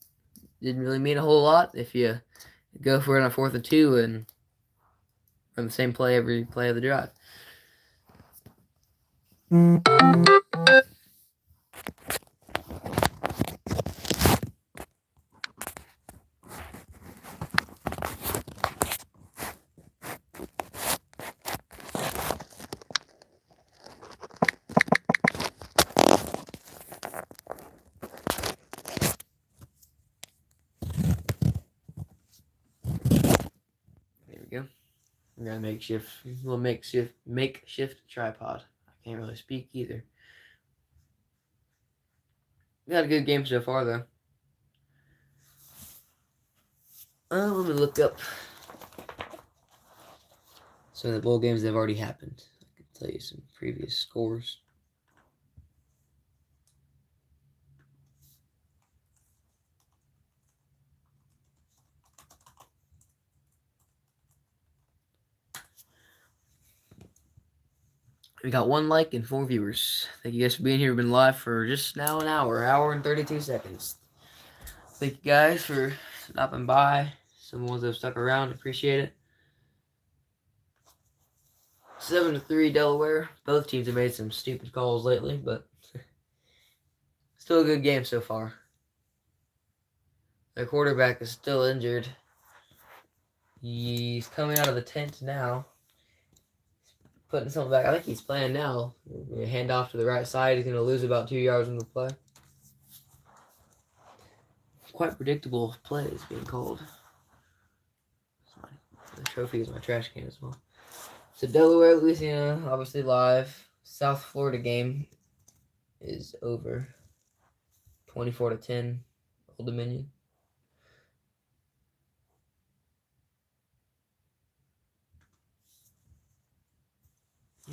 didn't really mean a whole lot if you go for it on 4th and 2 and run the same play every play of the drive. We got a little makeshift tripod. I can't really speak either. We had a good game so far, though. Let me look up some of the bowl games that have already happened. I can tell you some previous scores. We got 1 like and 4 viewers. Thank you guys for being here. We've been live for just now an hour and 32 seconds. Thank you guys for stopping by. Some ones that have stuck around, appreciate it. 7-3 Delaware. Both teams have made some stupid calls lately, but still a good game so far. Their quarterback is still injured. He's coming out of the tent now. Putting something back. I think he's playing now. Hand off to the right side. He's going to lose about 2 yards on the play. Quite predictable plays being called. The trophy is my trash can as well. So Delaware, Louisiana, obviously live. South Florida game is over. 24-10, Old Dominion.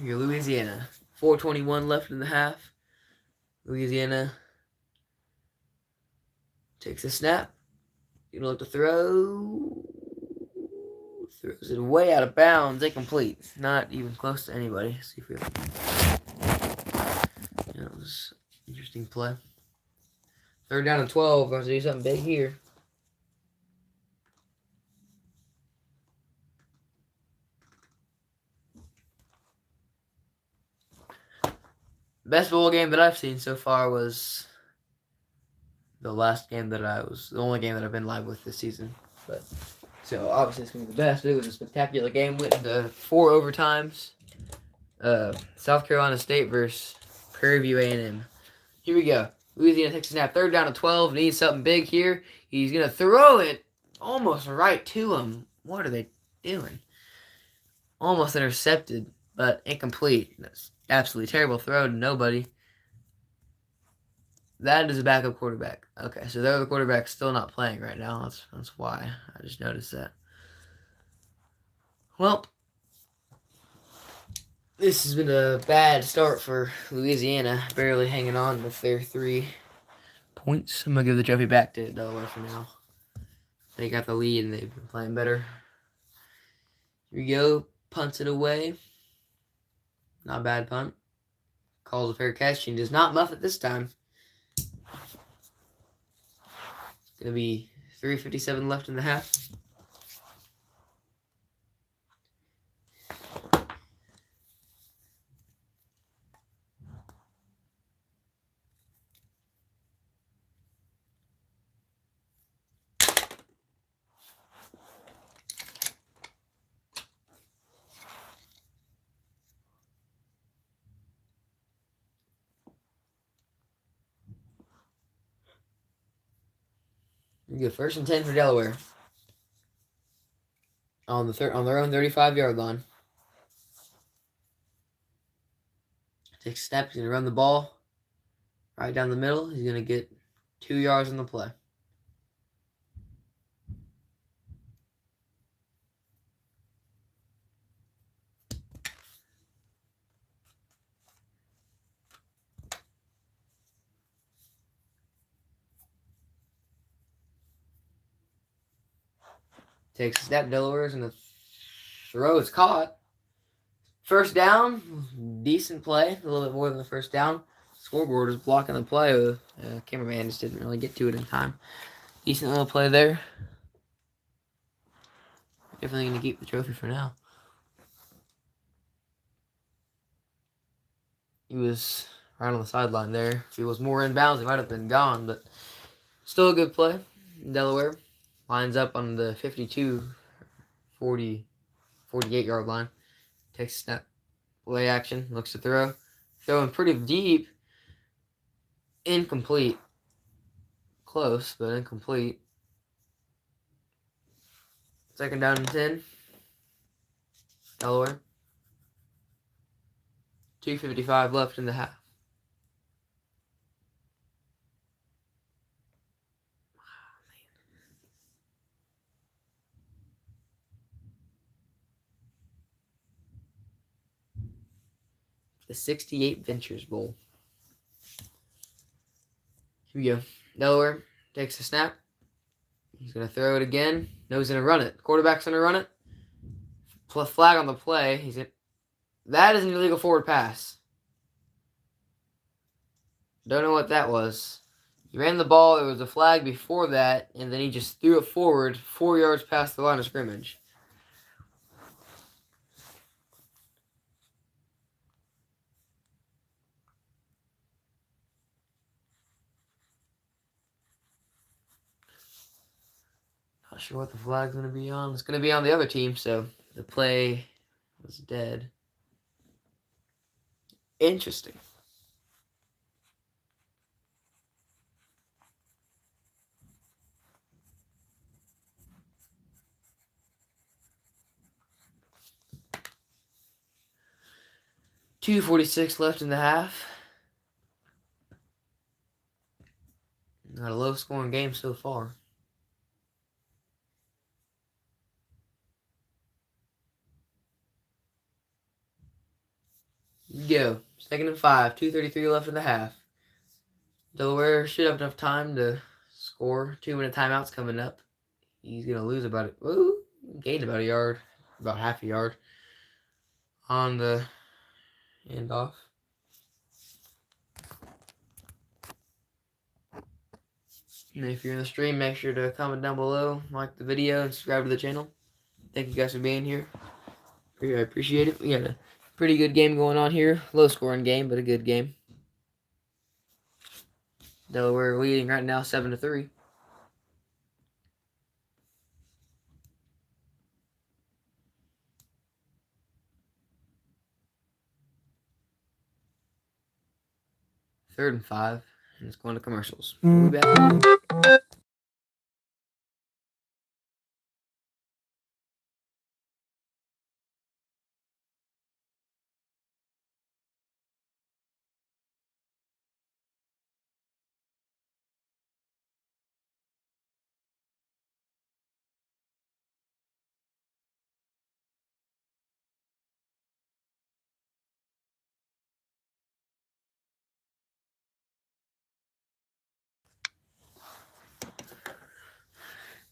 Here, Louisiana. 4:21 left in the half. Louisiana Takes a snap. Gonna look to throw. Throws it way out of bounds. Incomplete. Not even close to anybody. Let's see if we that was an interesting play. 3rd down and 12. Going to do something big here. Best bowl game that I've seen so far was the last game that the only game that I've been live with this season. But so obviously it's gonna be the best. It was a spectacular game. Went into 4 overtimes. South Carolina State versus Prairie View A&M. Here we go. Louisiana takes a snap. 3rd down and 12. Needs something big here. He's gonna throw it almost right to him. What are they doing? Almost intercepted, but incomplete. That's absolutely terrible throw to nobody. That is a backup quarterback. Okay, so the other quarterback's still not playing right now. That's why. I just noticed that. Well, this has been a bad start for Louisiana. Barely hanging on with their 3 points. I'm going to give the trophy back to Delaware for now. They got the lead and they've been playing better. Here we go. Punts it away. Not a bad punt. Calls a fair catch and does not muff it this time. It's going to be 3:57 left in the half. We go 1st and 10 for Delaware. On their own 35-yard line. Takes a snap. He's going to run the ball right down the middle. He's going to get 2 yards on the play. Takes a snap. Delaware is going to throw. It's caught. 1st down. Decent play. A little bit more than the 1st down. Scoreboard is blocking the play. The cameraman just didn't really get to it in time. Decent little play there. Definitely going to keep the trophy for now. He was right on the sideline there. If he was more inbounds, he might have been gone, but still a good play. Delaware lines up on the 52, 40, 48-yard line. Takes a snap. Play action. Looks to throw. Throwing pretty deep. Incomplete. Close, but incomplete. 2nd down and 10. Delaware. 2:55 left in the half. The 68 Ventures Bowl. Here we go. Delaware takes a snap. He's going to throw it again. No, he's going to run it. Quarterback's going to run it. Flag on the play. That is an illegal forward pass. Don't know what that was. He ran the ball. There was a flag before that, and then he just threw it forward 4 yards past the line of scrimmage. Not sure what the flag's going to be on. It's going to be on the other team, so the play was dead. Interesting. .246 left in the half. Not a low-scoring game so far. Go. 2nd and 5. 2:33 left in the half. Delaware should have enough time to score score. 2-minute timeout's coming up. He's going to lose about it. Ooh, gained about a yard, about half a yard on the handoff. And if you're in the stream, make sure to comment down below, like the video, and subscribe to the channel. Thank you guys for being here. I appreciate it. We got a pretty good game going on here. Low scoring game, but a good game. Delaware leading right now 7-3. Third and 5, and it's going to commercials. We'll be back.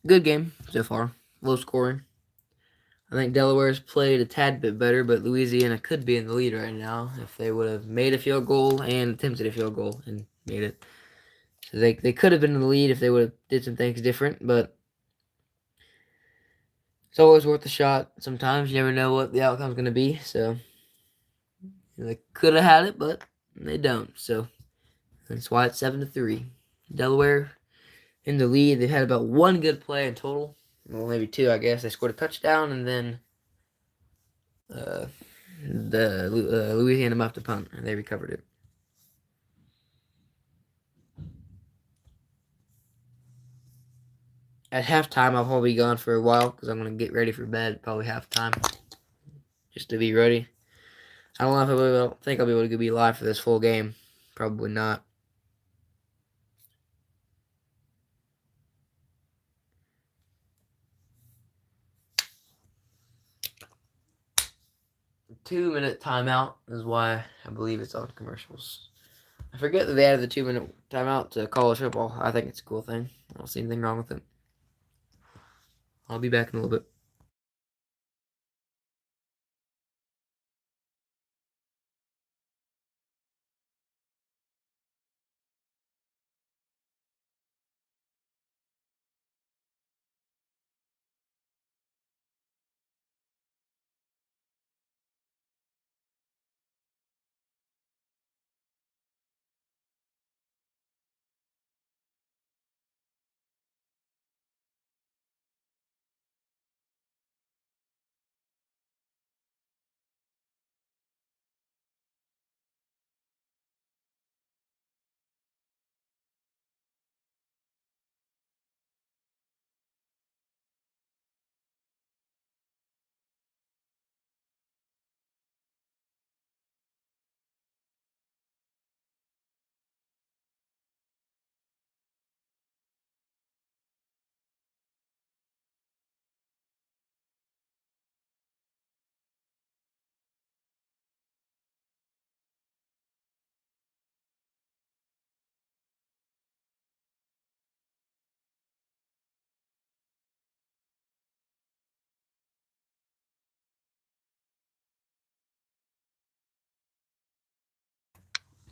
Good game so far. Low scoring. I think Delaware's played a tad bit better, but Louisiana could be in the lead right now if they would have made a field goal and attempted a field goal and made it. So they could have been in the lead if they would have did some things different, but it's always worth a shot. Sometimes you never know what the outcome's going to be, so they could have had it, but they don't. So that's why it's 7-3. Delaware in the lead. They've had about one good play in total. Well, maybe two, I guess. They scored a touchdown, and then Louisiana muffed a punt, and they recovered it. At halftime, I'll probably be gone for a while because I'm going to get ready for bed, probably halftime, just to be ready. I don't know if I don't think I'll be able to be live for this full game. Probably not. The 2-minute timeout is why I believe it's on commercials. I forget that they added the 2-minute timeout to college football. I think it's a cool thing. I don't see anything wrong with it. I'll be back in a little bit.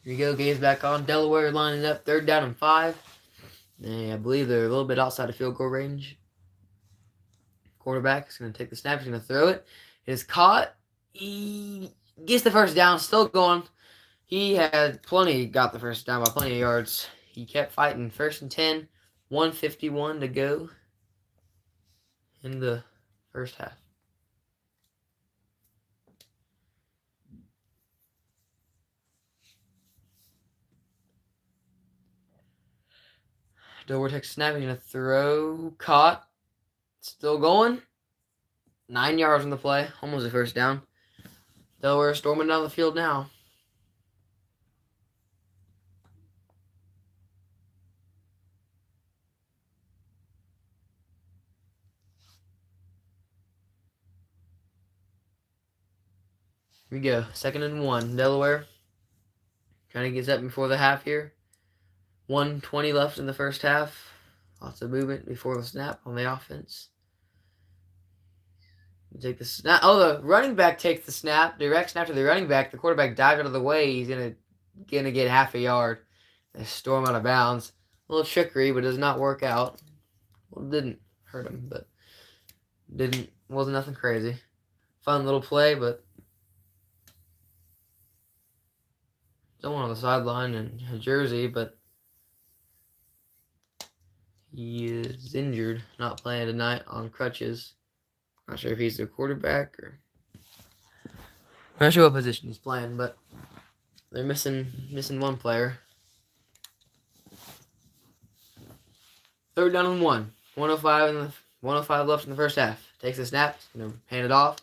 Here you go, game's back on. Delaware lining up, 3rd down and 5. And I believe they're a little bit outside of field goal range. Quarterback is going to take the snap. He's going to throw it. It is caught. He gets the first down. Still going. He had got the first down by plenty of yards. He kept fighting. 1st and 10. 1:51 to go in the first half. Delaware takes a snap. He's going to throw. Caught. Still going. 9 yards on the play. Almost a first down. Delaware storming down the field now. Here we go. 2nd and 1. Delaware trying to get up before the half here. 1:20 left in the first half. Lots of movement before the snap on the offense. You take the snap. Oh, the running back takes the snap. Direct snap to the running back. The quarterback dives out of the way. He's gonna get half a yard. They storm out of bounds. A little trickery, but does not work out. Well, it didn't hurt him, but wasn't nothing crazy. Fun little play, but someone on the sideline in a jersey, but he is injured, not playing tonight on crutches. Not sure if he's the quarterback or not sure what position he's playing, but they're missing one player. 3rd down and 1. 105 left in the first half. Takes the snap. He's gonna hand it off.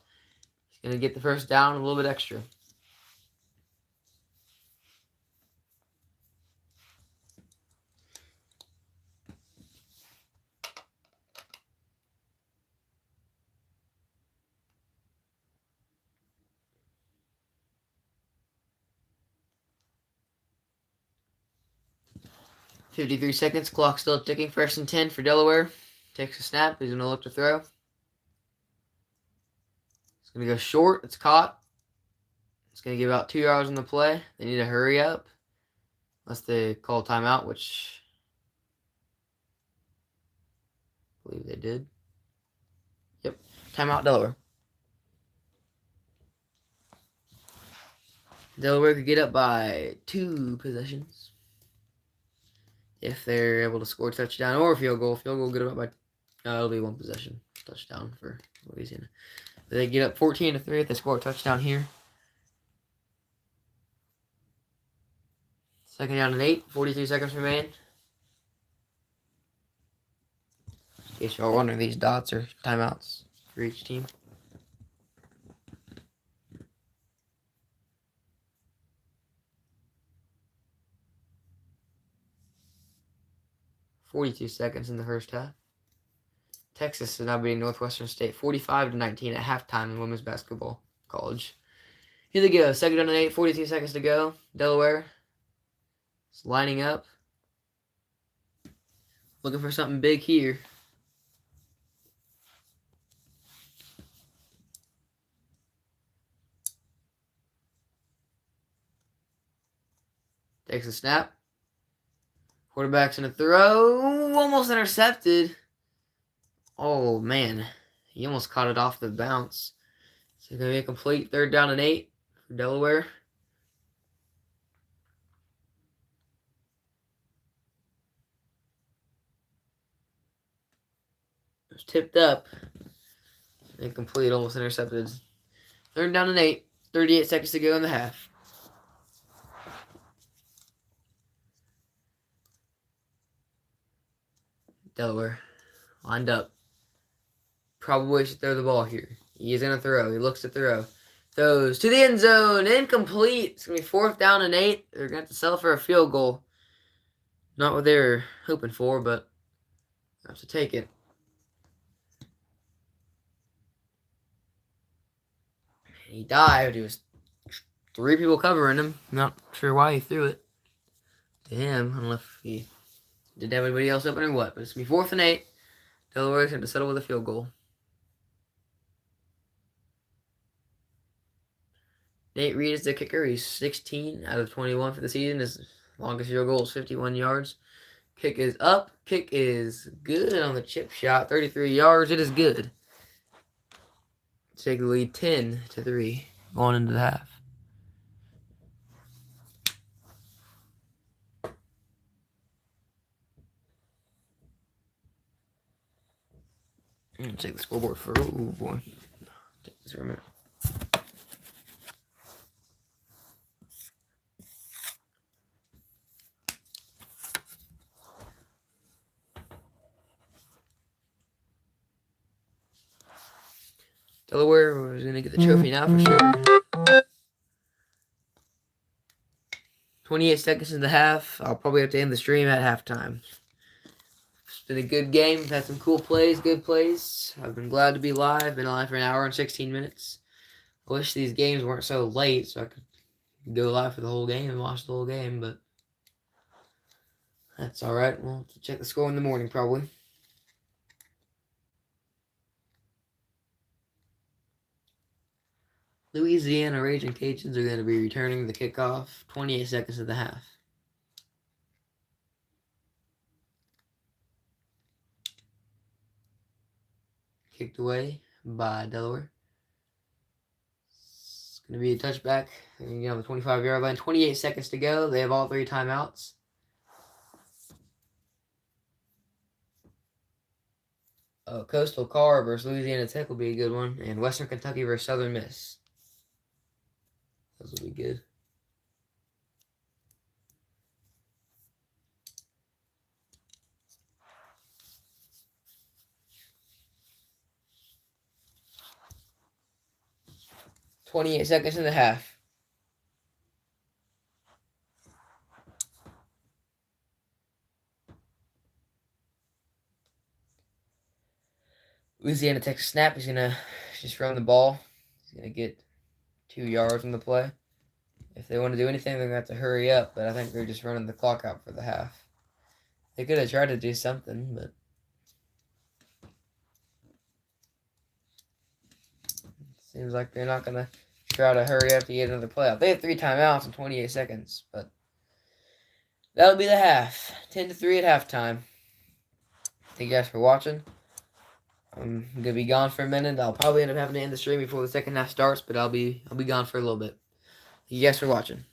He's gonna get the first down, a little bit extra. .53 seconds. Clock still ticking. 1st and 10 for Delaware. Takes a snap. He's gonna look to throw. It's gonna go short. It's caught. It's gonna give out 2 yards on the play. They need to hurry up, unless they call timeout, which I believe they did. Yep, timeout Delaware. Delaware could get up by 2 possessions if they're able to score a touchdown or a field goal. Field goal get up by it'll be 1 possession touchdown for Louisiana. But they get up 14-3 if they score a touchdown here. 2nd down and 8. 42 seconds remain. In case y'all wondering, these dots are timeouts for each team. .42 seconds in the first half. Texas is now beating Northwestern State 45-19 at halftime in women's basketball college. Here they go. 2nd down and 8. 42 seconds to go. Delaware is lining up. Looking for something big here. Takes a snap. Quarterback's in a throw. Almost intercepted. Oh, man. He almost caught it off the bounce. So it's going to be a complete 3rd down and 8 for Delaware. It was tipped up. Incomplete, almost intercepted. 3rd down and 8. 38 seconds to go in the half. Delaware lined up. Probably should throw the ball here. He is going to throw. He looks to throw. Throws to the end zone. Incomplete. It's going to be 4th down and 8. They're going to have to settle for a field goal. Not what they were hoping for, but have to take it. He dived. It was 3 people covering him. Not sure why he threw it to him, unless he didn't have anybody else open or what. But it's going to be 4th and 8. Delaware's going to settle with a field goal. Nate Reed is the kicker. He's 16 out of 21 for the season. His longest field goal is 51 yards. Kick is up. Kick is good on the chip shot. 33 yards. It is good. Take the lead 10-3 going into the half. Take the scoreboard for boy. Take this for a minute. Delaware is going to get the trophy now for sure. 28 seconds in the half. I'll probably have to end the stream at halftime. It's been a good game. We've had some cool plays, good plays. I've been glad to be live. Been live for an hour and 16 minutes. I wish these games weren't so late so I could go live for the whole game and watch the whole game, but That's all right. We'll have to check the score in the morning, probably. Louisiana Raging Cajuns are going to be returning the kickoff 28 seconds of the half. Kicked away by Delaware. It's going to be a touchback. They're going to get on the 25-yard line. 28 seconds to go. They have all 3 timeouts. Coastal Carr versus Louisiana Tech will be a good one. And Western Kentucky versus Southern Miss. Those will be good. .28 seconds in the half. Louisiana Tech snap. He's going to just run the ball. He's going to get 2 yards on the play. If they want to do anything, they're going to have to hurry up, but I think they're just running the clock out for the half. They could have tried to do something, but seems like they're not going to try to hurry up to get another play out. They have 3 timeouts in 28 seconds, but that'll be the half. 10-3 at halftime. Thank you guys for watching. I'm going to be gone for a minute. I'll probably end up having to end the stream before the second half starts, but I'll be gone for a little bit. Thank you guys for watching.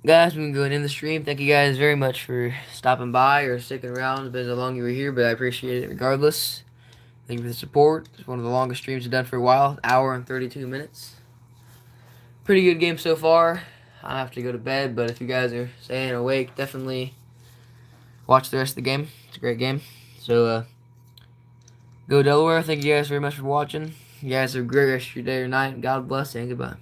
Guys, we can go and end the stream. Thank you guys very much for stopping by or sticking around. It's been so long you were here, but I appreciate it regardless. Thank you for the support. It's one of the longest streams we've done for a while. Hour and 32 minutes. Pretty good game so far. I have to go to bed, but if you guys are staying awake, definitely watch the rest of the game. It's a great game. So, go Delaware. Thank you guys very much for watching. You guys have a great rest of your day or night. God bless and goodbye.